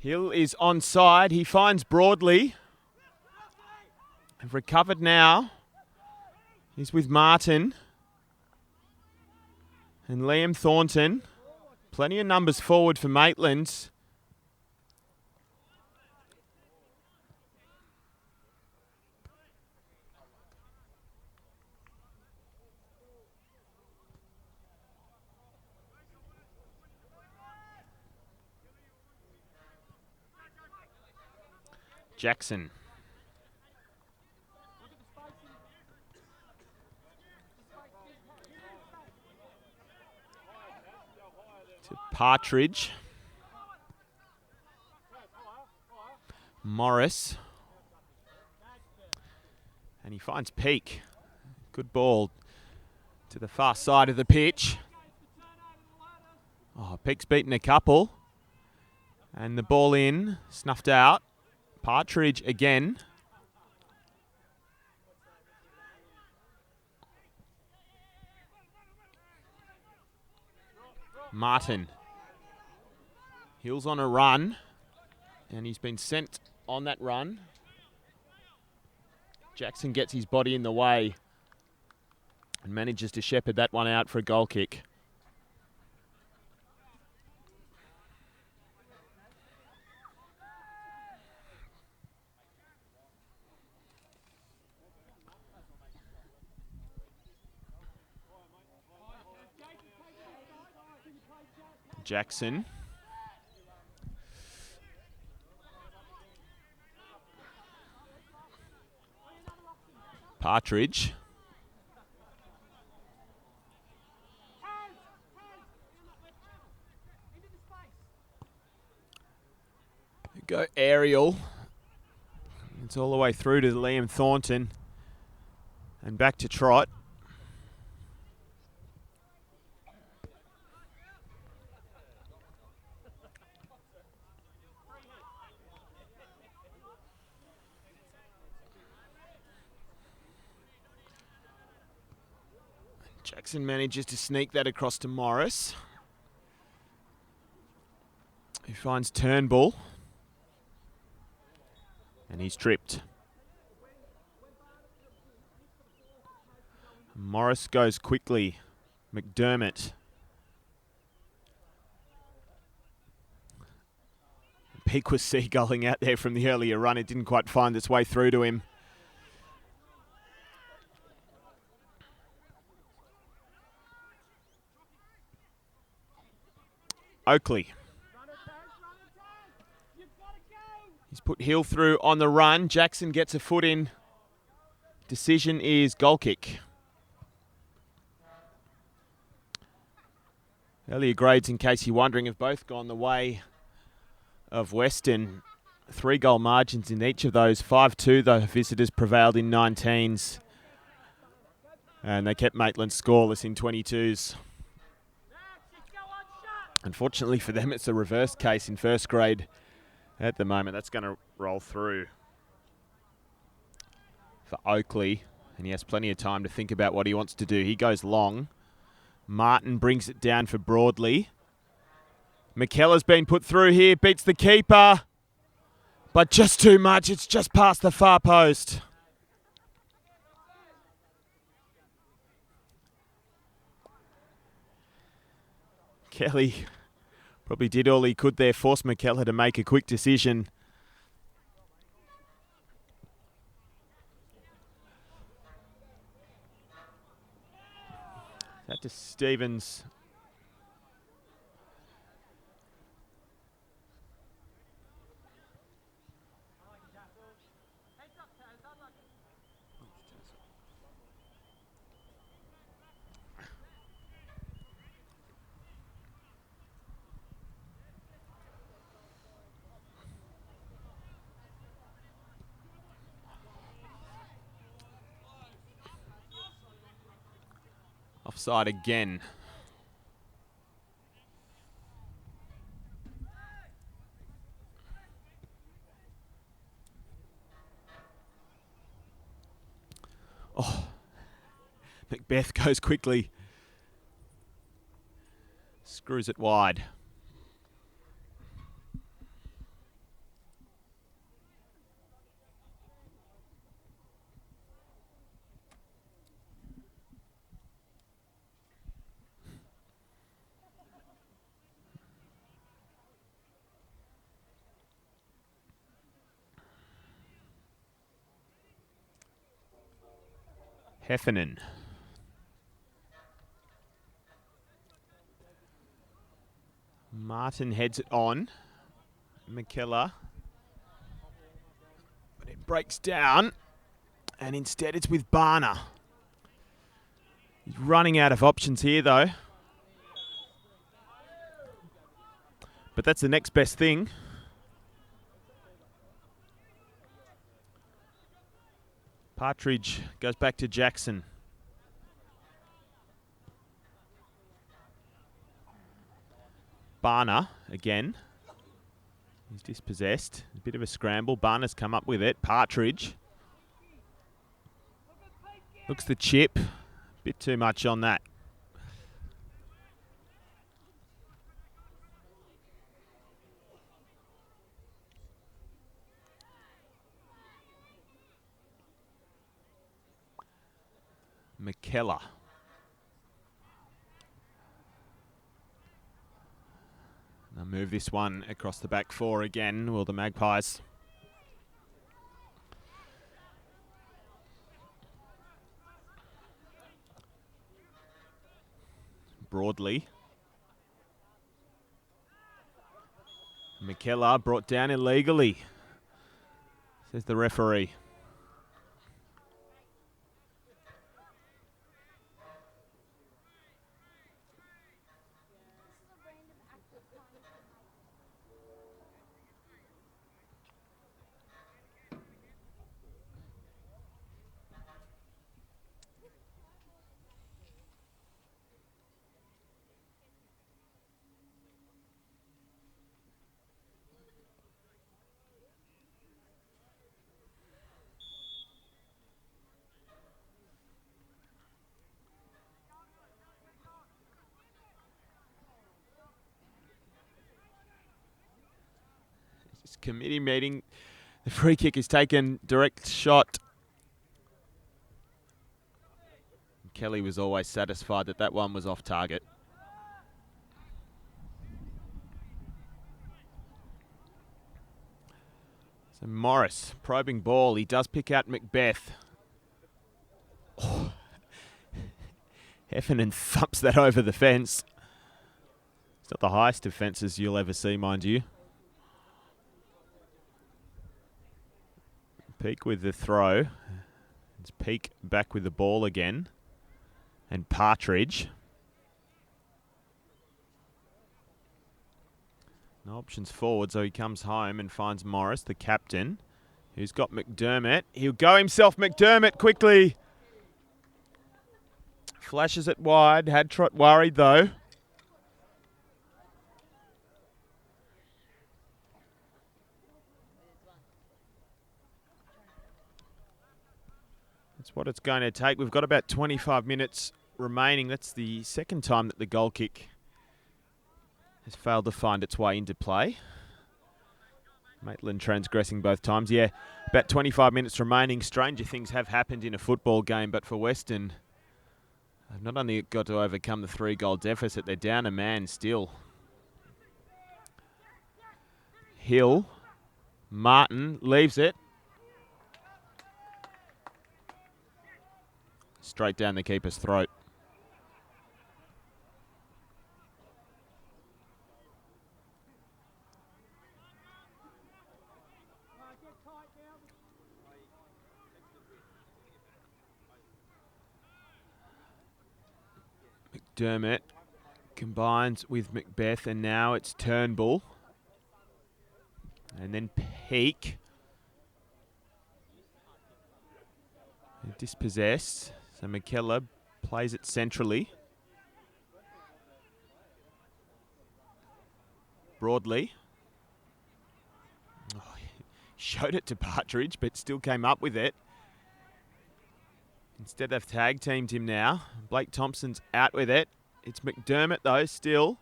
Hill is onside. He finds Broadley. Have recovered now. He's with Martin. And Liam Thornton. Plenty of numbers forward for Maitland. Jackson. To Partridge. Morris. And he finds Peake. Good ball to the far side of the pitch. Oh, Peake's beaten a couple. And the ball in, snuffed out. Partridge again. Martin. Hill's on a run. And he's been sent on that run. Jackson gets his body in the way and manages to shepherd that one out for a goal kick. Jackson. Partridge. Go aerial. It's all the way through to Liam Thornton. And back to Trott. Jackson manages to sneak that across to Morris, who finds Turnbull, and he's tripped. Morris goes quickly. McDermott. Peak was seagulling out there from the earlier run. It didn't quite find its way through to him. Oakley. He's put Hill through on the run. Jackson gets a foot in. Decision is goal kick. Earlier grades, in case you're wondering, have both gone the way of Weston. 3-goal margins in each of those. 5-2, the visitors prevailed in 19s. And they kept Maitland scoreless in 22s. Unfortunately for them, it's a reverse case in first grade at the moment. That's going to roll through for Oakley. And he has plenty of time to think about what he wants to do. He goes long. Martin brings it down for Broadley. McKellar's been put through here, beats the keeper. But just too much, it's just past the far post. Kelly probably did all he could there, forced McKellar to make a quick decision. That to Stevens. Offside again. Oh, Macbeth goes quickly. Screws it wide. Heffernan. Martin heads it on. McKellar. But it breaks down. And instead it's with Barner. He's running out of options here though. But that's the next best thing. Partridge goes back to Jackson. Barner again. He's dispossessed. A bit of a scramble. Barner's come up with it. Partridge. Looks the chip. Bit too much on that. McKellar. They'll move this one across the back four again, will the Magpies. Broadley. McKellar brought down illegally, says the referee. committee meeting. The free kick is taken, direct shot. Kelly was always satisfied that that one was off target. So Morris, probing ball. He does pick out Macbeth. Oh. Heffernan thumps that over the fence. It's not the highest of fences you'll ever see, mind you. Peak with the throw. It's Peak back with the ball again. And Partridge. No options forward, so he comes home and finds Morris, the captain, who's got McDermott. He'll go himself, McDermott, quickly. Flashes it wide. Had Trot worried, though. That's what it's going to take. We've got about 25 minutes remaining. That's the second time that the goal kick has failed to find its way into play. Maitland transgressing both times. Yeah, about 25 minutes remaining. Stranger things have happened in a football game, but for Weston, they've not only got to overcome the 3-goal deficit, they're down a man still. Hill, Martin leaves it. Straight down the keeper's throat. McDermott combines with Macbeth, and now it's Turnbull. And then Peak. Dispossessed. So McKellar plays it centrally. Broadly. Oh, showed it to Partridge, but still came up with it. Instead, they've tag teamed him now. Blake Thompson's out with it. It's McDermott, though, still.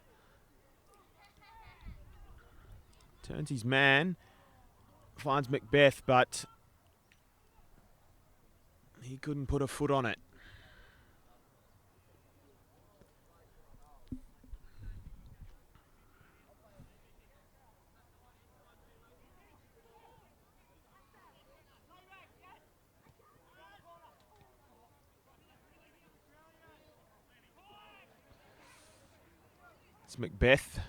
Turns his man. Finds Macbeth, but he couldn't put a foot on it. It's Macbeth,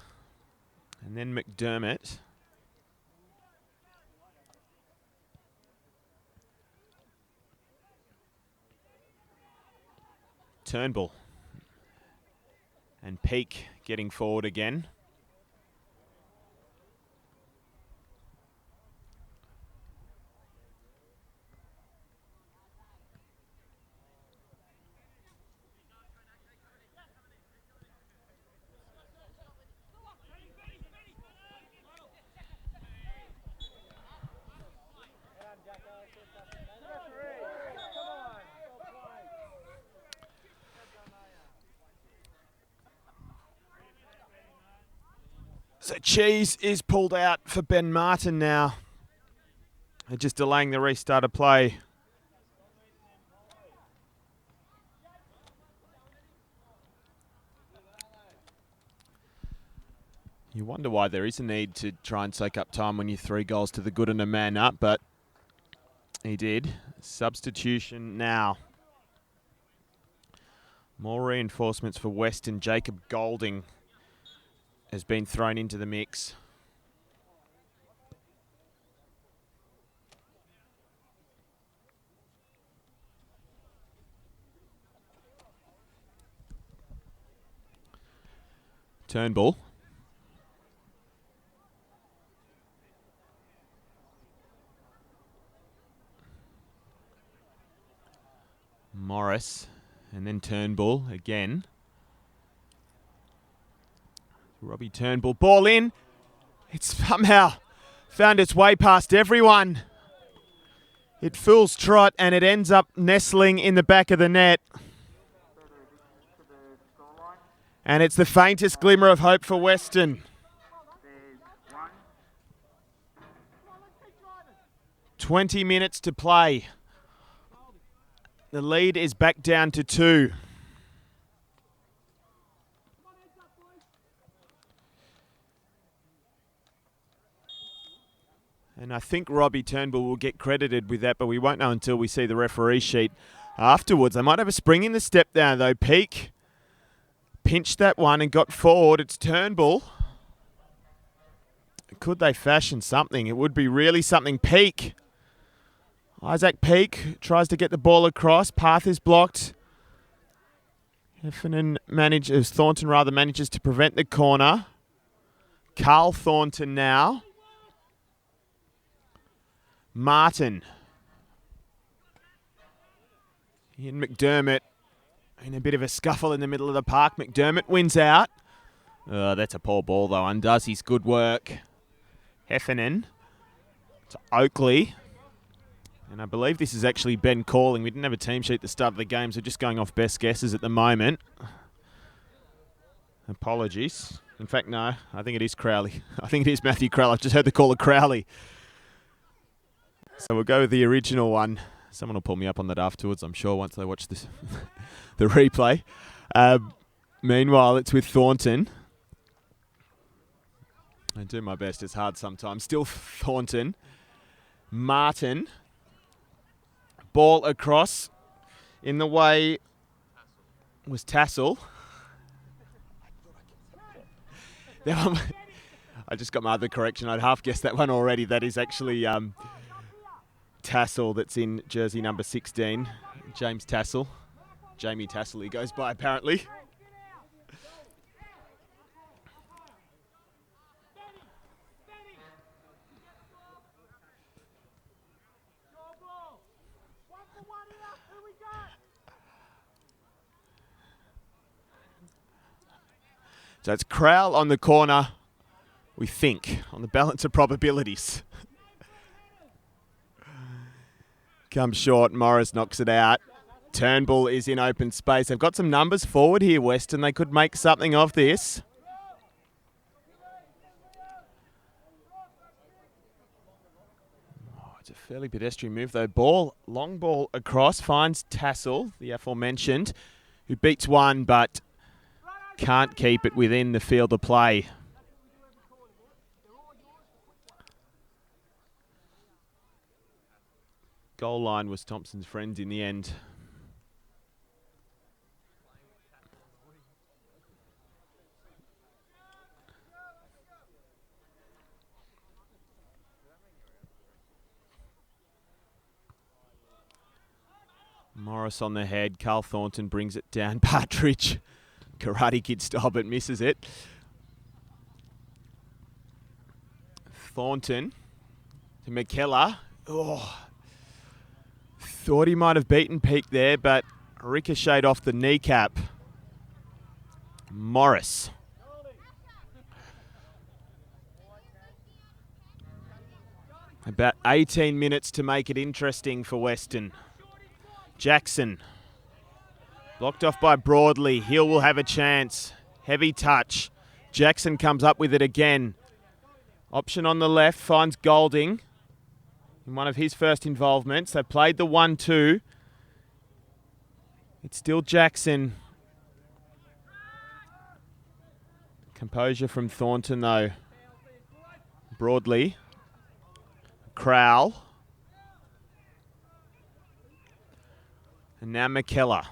and then McDermott. Turnbull. And Peak getting forward again. So Cheese is pulled out for Ben Martin now. They're just delaying the restart of play. You wonder why there is a need to try and soak up time when you're 3 goals to the good and a man up, but he did. Substitution now. More reinforcements for Weston. Jacob Golding has been thrown into the mix. Turnbull. Morris, and then Turnbull again. Robbie Turnbull, ball in. It's somehow found its way past everyone. It fools Trot and it ends up nestling in the back of the net. And it's the faintest glimmer of hope for Weston. 20 minutes to play. The lead is back down to 2. And I think Robbie Turnbull will get credited with that, but we won't know until we see the referee sheet afterwards. They might have a spring in the step down, though. Peake pinched that one and got forward. It's Turnbull. Could they fashion something? It would be really something. Peake. Isaac Peake tries to get the ball across. Path is blocked. Thornton manages to prevent the corner. Carl Thornton now. Martin. Ian McDermott in a bit of a scuffle in the middle of the park. McDermott wins out. That's a poor ball, though. Undoes his good work. Heffernan to Oakley. And I believe this is actually Ben calling. We didn't have a team sheet at the start of the game, so just going off best guesses at the moment. Apologies. In fact, no, I think it is Crowley. I think it is Matthew Crowley. I've just heard the call of Crowley. So we'll go with the original one. Someone will pull me up on that afterwards, I'm sure, once they watch this the replay. Meanwhile, it's with Thornton. I do my best. It's hard sometimes. Still Thornton. Martin. Ball across. In the way was Tassel. I just got my other correction. I'd half guessed that one already. That is actually Tassel that's in jersey number 16. James Tassel. Jamie Tassel he goes by apparently. So it's Crowell on the corner, we think, on the balance of probabilities. Comes short, Morris knocks it out. Turnbull is in open space. They've got some numbers forward here, Weston. They could make something of this. Oh, it's a fairly pedestrian move, though. Long ball across, finds Tassel, the aforementioned, who beats one, but can't keep it within the field of play. Goal line was Thompson's friends in the end. Morris on the head. Carl Thornton brings it down. Partridge, Karate Kid style, but misses it. Thornton to McKellar. Oh, thought he might have beaten Peake there, but ricocheted off the kneecap. Morris. About 18 minutes to make it interesting for Weston. Jackson. Blocked off by Broadley. Hill will have a chance. Heavy touch. Jackson comes up with it again. Option on the left, finds Golding in one of his first involvements. They played the 1-2. It's still Jackson. Composure from Thornton, though. Broadley. Crowell. And now McKellar.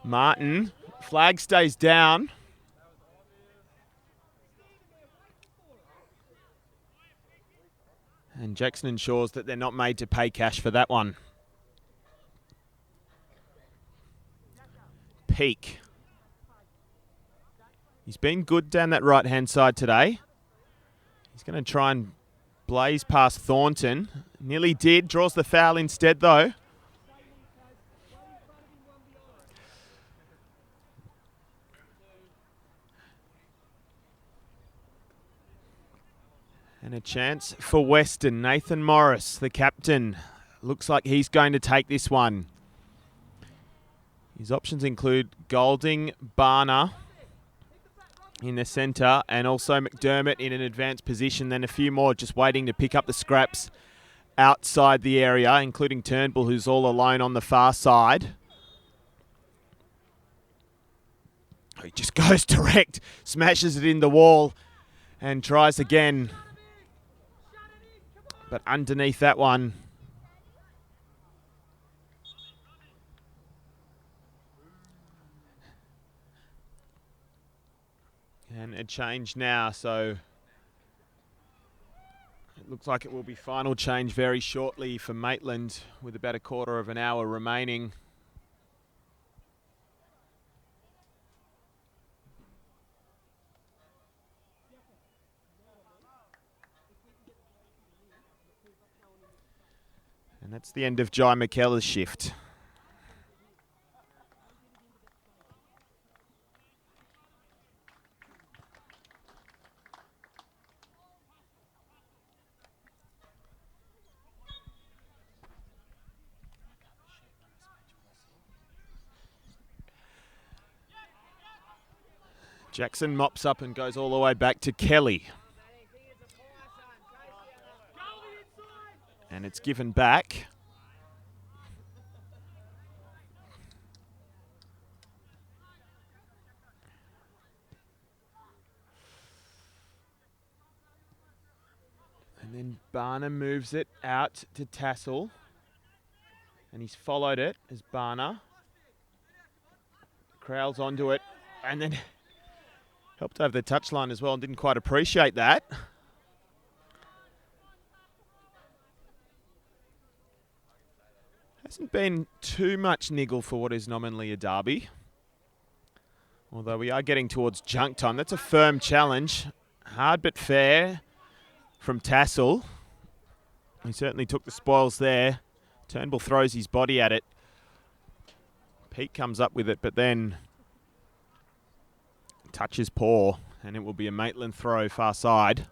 Martin. Flag stays down. And Jackson ensures that they're not made to pay cash for that one. Peake. He's been good down that right-hand side today. He's going to try and blaze past Thornton. Nearly did. Draws the foul instead, though. And a chance for Weston. Nathan Morris, the captain. Looks like he's going to take this one. His options include Golding, Barner, in the centre, and also McDermott in an advanced position. Then a few more just waiting to pick up the scraps outside the area, including Turnbull, who's all alone on the far side. He just goes direct, smashes it in the wall, and tries again. But underneath that one, and a change now, so it looks like it will be final change very shortly for Maitland with about a quarter of an hour remaining. And that's the end of Jai McKellar's shift. Jackson mops up and goes all the way back to Kelly. And it's given back. And then Barner moves it out to Tassel. And he's followed it as Barner crowds onto it. And then helped over the touchline as well and didn't quite appreciate that. Hasn't been too much niggle for what is nominally a derby. Although we are getting towards junk time. That's a firm challenge. Hard but fair from Tassel. He certainly took the spoils there. Turnbull throws his body at it. Pete comes up with it, but then touches paw, and it will be a Maitland throw far side.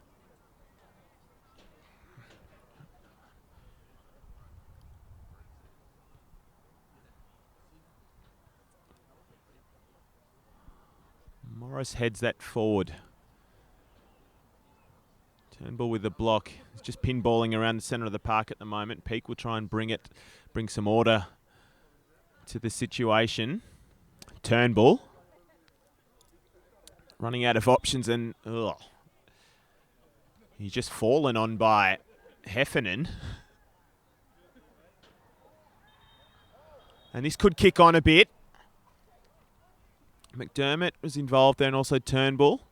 Morris heads that forward. Turnbull with the block. He's just pinballing around the centre of the park at the moment. Peake will try and bring some order to the situation. Turnbull running out of options, and he's just fallen on by Heffernan. And this could kick on a bit. McDermott was involved there, and also Turnbull.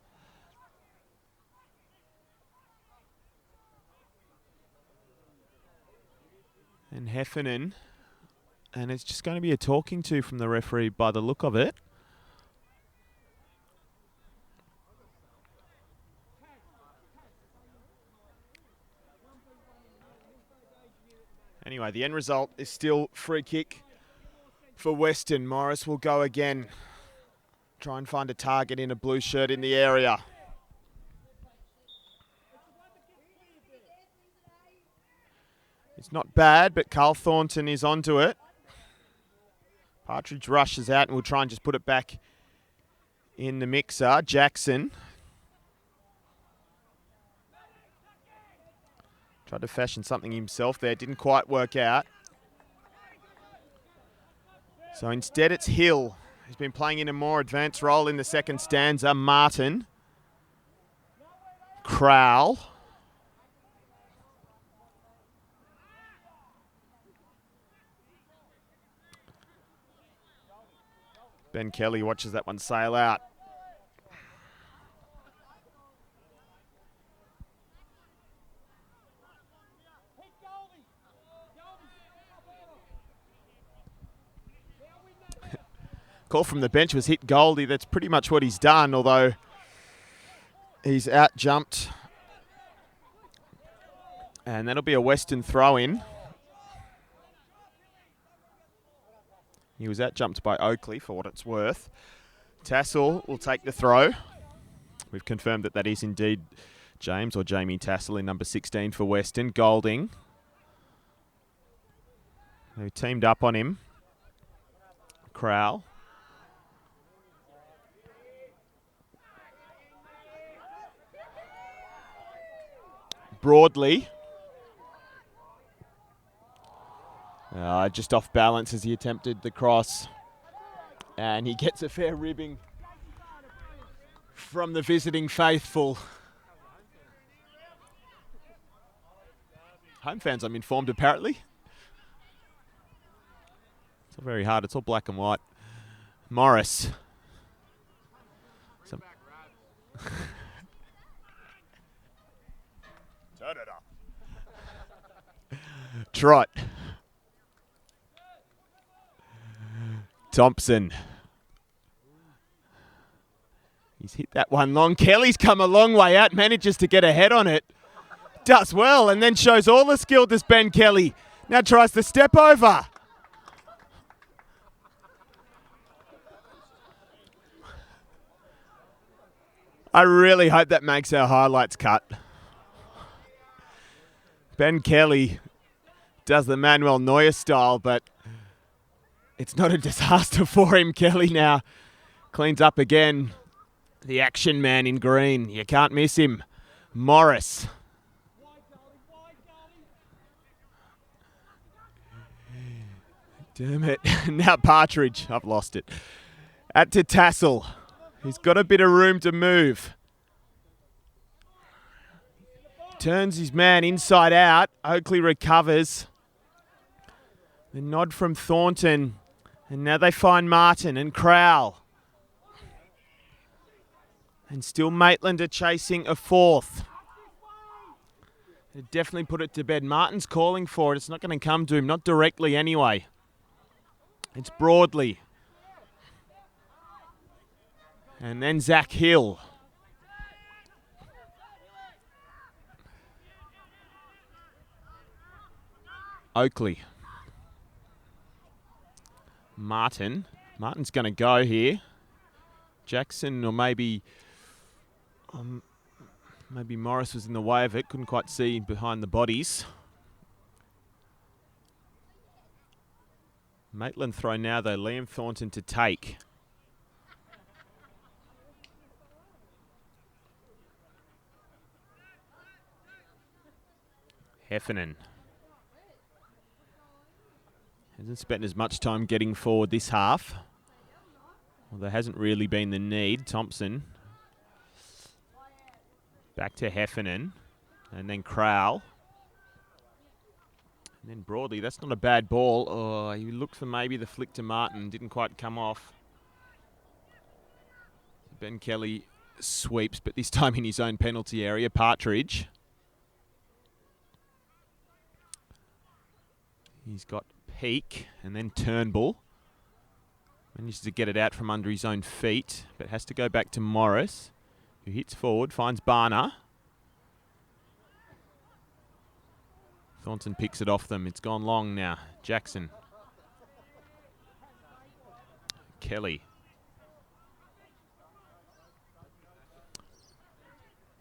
And Heffernan. And it's just going to be a talking to from the referee by the look of it. Anyway, the end result is still free kick for Weston. Morris will go again. Try and find a target in a blue shirt in the area. It's not bad, but Carl Thornton is onto it. Partridge rushes out and will try and just put it back in the mixer. Jackson tried to fashion something himself there. Didn't quite work out. So instead it's Hill, who's been playing in a more advanced role in the second stanza. Martin. Crowell. Ben Kelly watches that one sail out. Call from the bench was hit Goldie. That's pretty much what he's done, although he's out-jumped. And that'll be a Weston throw-in. He was out-jumped by Oakley, for what it's worth. Tassel will take the throw. We've confirmed that that is indeed James or Jamie Tassel in number 16 for Weston. Golding. They teamed up on him. Crowell. Broadly. Just off balance as he attempted the cross. And he gets a fair ribbing from the visiting faithful. Home fans, I'm informed, apparently. It's not very hard. It's all black and white. Morris. Turn it up. Trot. Thompson. He's hit that one long. Kelly's come a long way out, manages to get ahead on it. Does well, and then shows all the skill to Ben Kelly. Now tries to step over. I really hope that makes our highlights cut. Ben Kelly does the Manuel Neuer style, but it's not a disaster for him. Kelly now cleans up again. The action man in green. You can't miss him. Morris. Damn it. Now Partridge. I've lost it. At to Tassel. He's got a bit of room to move. Turns his man inside out. Oakley recovers. The nod from Thornton. And now they find Martin and Crowell. And still Maitland are chasing a fourth. They definitely put it to bed. Martin's calling for it. It's not going to come to him. Not directly anyway. It's Broadley. And then Zach Hill. Oakley. Martin. Martin's going to go here. Jackson or maybe Morris was in the way of it. Couldn't quite see behind the bodies. Maitland throw now though. Liam Thornton to take. Heffernan. Hasn't spent as much time getting forward this half. Well, there hasn't really been the need. Thompson. Back to Heffernan. And then Crowell. And then Broadley. That's not a bad ball. Oh, he looked for maybe the flick to Martin. Didn't quite come off. Ben Kelly sweeps, but this time in his own penalty area. Partridge. He's got Peak and then Turnbull. Manages to get it out from under his own feet, but has to go back to Morris, who hits forward, finds Barner. Thornton picks it off them. It's gone long now. Jackson. Kelly.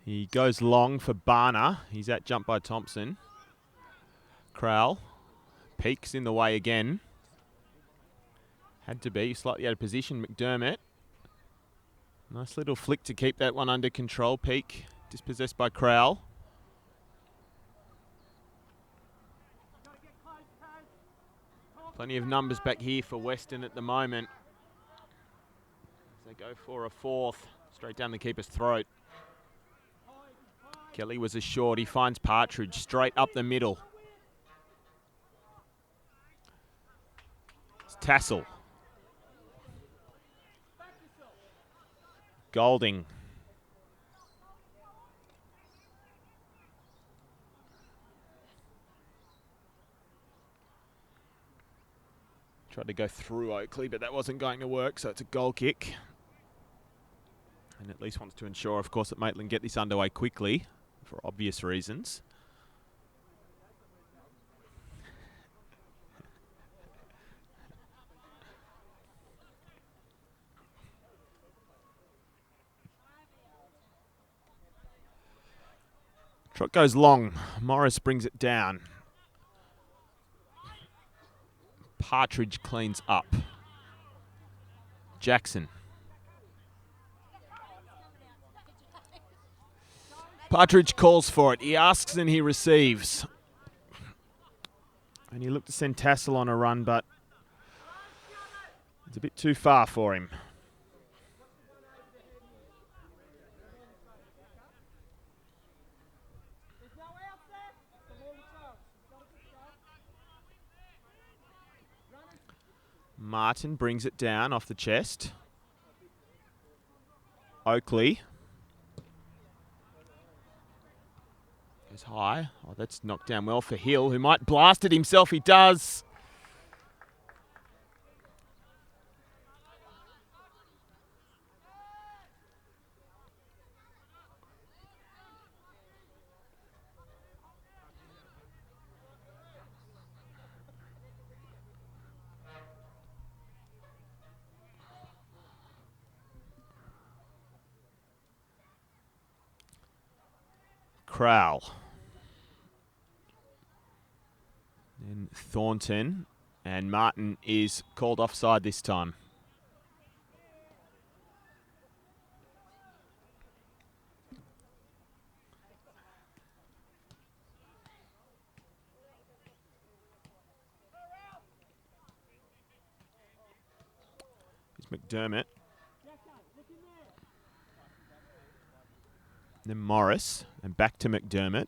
He goes long for Barner. He's at jump by Thompson. Crowell. Peak's in the way again. Had to be. Slightly out of position. McDermott. Nice little flick to keep that one under control. Peak dispossessed by Crowell. Plenty of numbers back here for Weston at the moment. As they go for a fourth. Straight down the keeper's throat. Kelly was assured. He finds Partridge straight up the middle. It's Tassel. Golding. Tried to go through Oakley, but that wasn't going to work, so it's a goal kick. And at least wants to ensure, of course, that Maitland get this underway quickly, for obvious reasons. Trot goes long. Morris brings it down. Partridge cleans up. Jackson. Partridge calls for it. He asks and he receives. And he looked to send Tassel on a run, but it's a bit too far for him. Martin brings it down off the chest. Oakley. Goes high. Oh, that's knocked down well for Hill, who might blast it himself. He does. Crowell. Then Thornton, and Martin is called offside this time. Here's McDermott. Then Morris, and back to McDermott.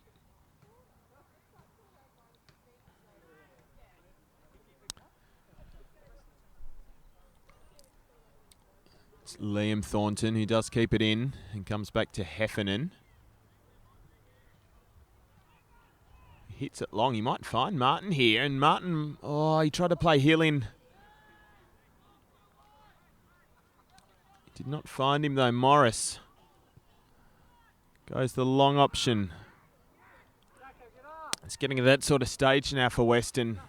It's Liam Thornton who does keep it in and comes back to Heffernan. Hits it long. He might find Martin here, and Martin, oh, he tried to play Hill in. Did not find him though, Morris. Goes the long option. It's getting to that sort of stage now for Weston.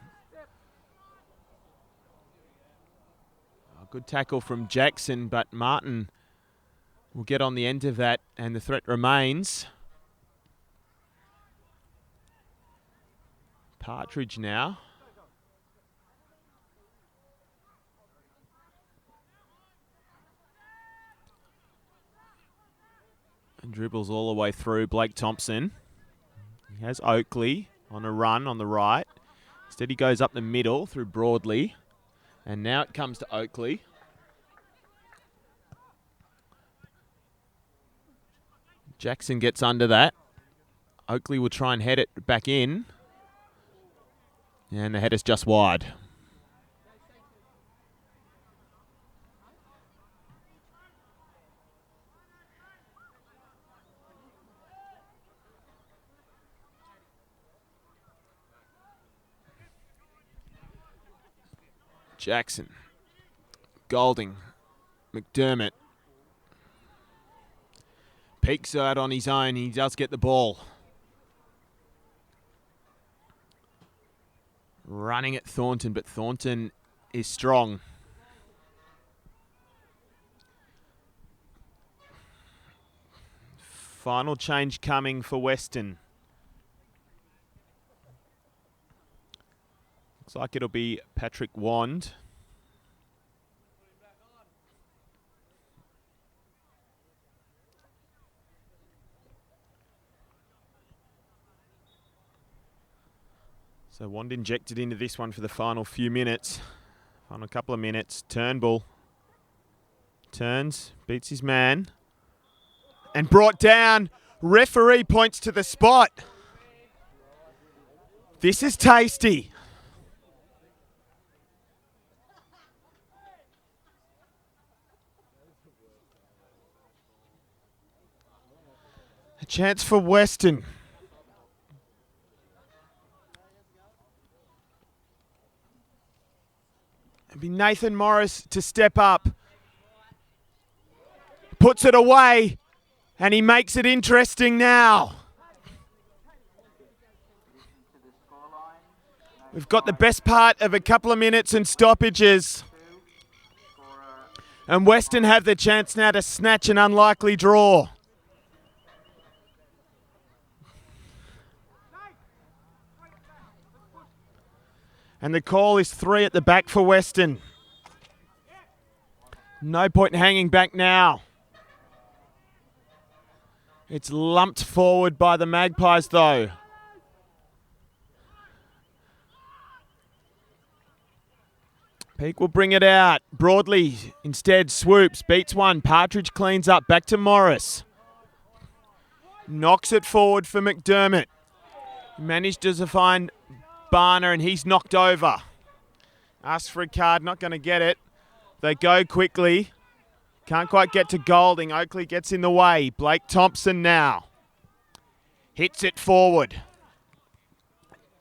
A good tackle from Jackson, but Martin will get on the end of that, and the threat remains. Partridge now. And dribbles all the way through Blake Thompson. He has Oakley on a run on the right. Instead he goes up the middle through Broadley. And now it comes to Oakley. Jackson gets under that. Oakley will try and head it back in. And the header's just wide. Jackson, Golding, McDermott. Peeks out on his own. He does get the ball. Running at Thornton, but Thornton is strong. Final change coming for Weston. Looks like it'll be Patrick Wand. So Wand injected into this one for the final few minutes. Final couple of minutes. Turnbull turns, beats his man, and brought down. Referee points to the spot. This is tasty. A chance for Weston. It'd be Nathan Morris to step up. Puts it away, and he makes it interesting now. We've got the best part of a couple of minutes and stoppages. And Weston have the chance now to snatch an unlikely draw. And the call is 3 at the back for Weston. No point in hanging back now. It's lumped forward by the Magpies though. Peak will bring it out. Broadley instead swoops, beats one. Partridge cleans up, back to Morris. Knocks it forward for McDermott. Managed to find Barner and he's knocked over. Asks for a card, not going to get it. They go quickly. Can't quite get to Golding. Oakley gets in the way. Blake Thompson now. Hits it forward.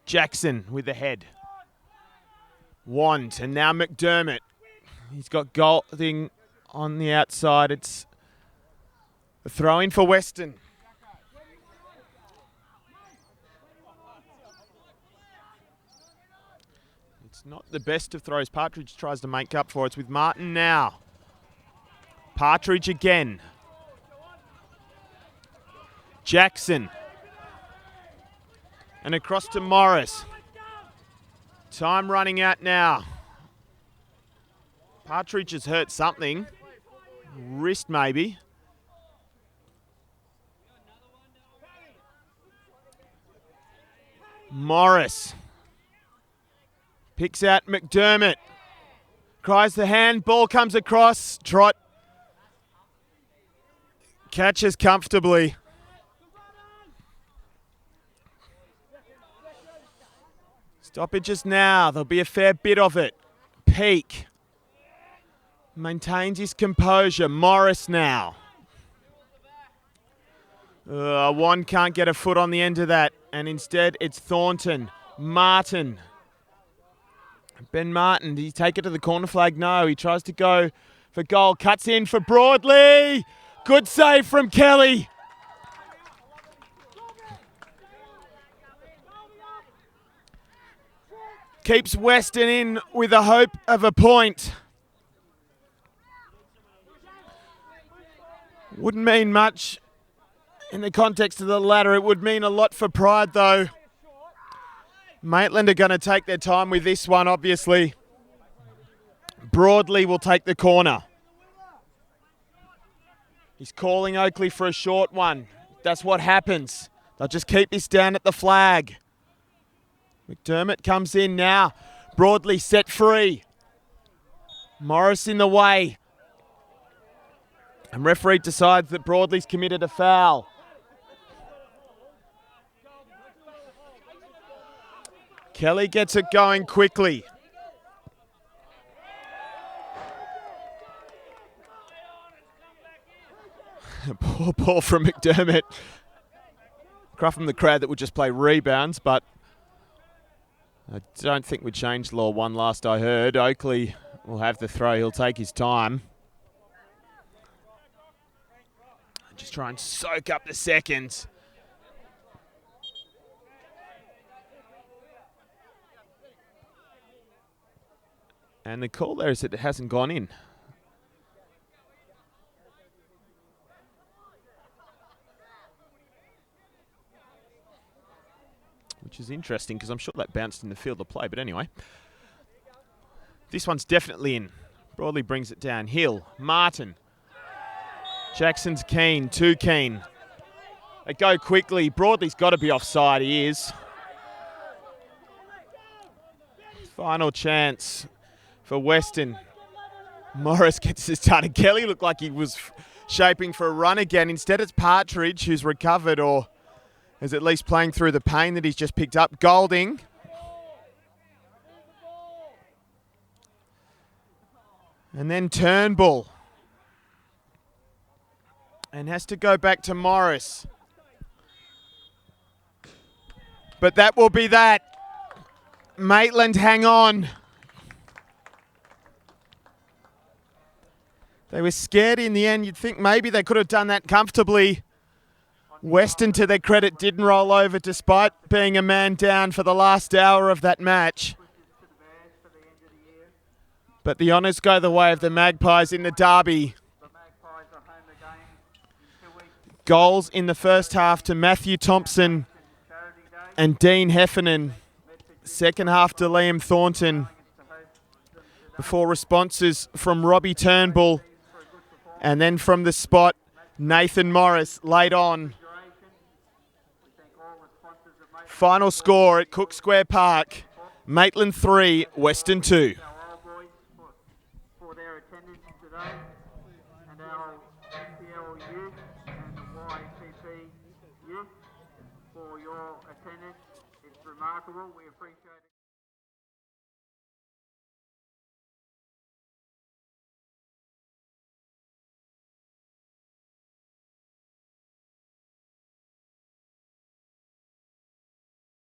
Jackson with the head. Want, and now McDermott. He's got Golding on the outside. It's a throw in for Weston. It's not the best of throws. Partridge tries to make up for it. It's with Martin now. Partridge again. Jackson. And across to Morris. Time running out now. Partridge has hurt something. Wrist maybe. Morris. Picks out McDermott. Cries the hand. Ball comes across. Trot. Catches comfortably. Stoppages now. There'll be a fair bit of it. Peak. Maintains his composure. Morris now. One can't get a foot on the end of that. And instead it's Thornton. Martin. Ben Martin, did he take it to the corner flag? No, he tries to go for goal. Cuts in for Broadley. Good save from Kelly. Keeps Weston in with a hope of a point. Wouldn't mean much in the context of the ladder. It would mean a lot for Pride though. Maitland are going to take their time with this one, obviously. Broadley will take the corner. He's calling Oakley for a short one. That's what happens. They'll just keep this down at the flag. McDermott comes in now. Broadley set free. Morris in the way. And referee decides that Broadley's committed a foul. Kelly gets it going quickly. Poor ball from McDermott. Cry from the crowd that would just play rebounds, but I don't think we changed law one last I heard. Oakley will have the throw. He'll take his time. Just try and soak up the seconds. And the call there is that it hasn't gone in. Which is interesting because I'm sure that bounced in the field of play. But anyway, this one's definitely in. Broadley brings it down. Hill, Martin. Jackson's keen, too keen. They go quickly. Broadley's got to be offside. He is. Final chance for Weston. Morris gets his started. Kelly looked like he was shaping for a run again. Instead, it's Partridge who's recovered or is at least playing through the pain that he's just picked up. Golding. And then Turnbull. And has to go back to Morris. But that will be that. Maitland, hang on. They were scared in the end. You'd think maybe they could have done that comfortably. Weston, to their credit, didn't roll over despite being a man down for the last hour of that match. But the honours go the way of the Magpies in the derby. Goals in the first half to Matthew Thompson and Dean Heffernan. Second half to Liam Thornton. Before responses from Robbie Turnbull. And then from the spot, Nathan Morris late on. Final score at Cook Square Park, Maitland 3, Weston 2. Our old boys for their attendance today, and our NPL youth and the YCP youth for your attendance. It's remarkable. We appreciate it.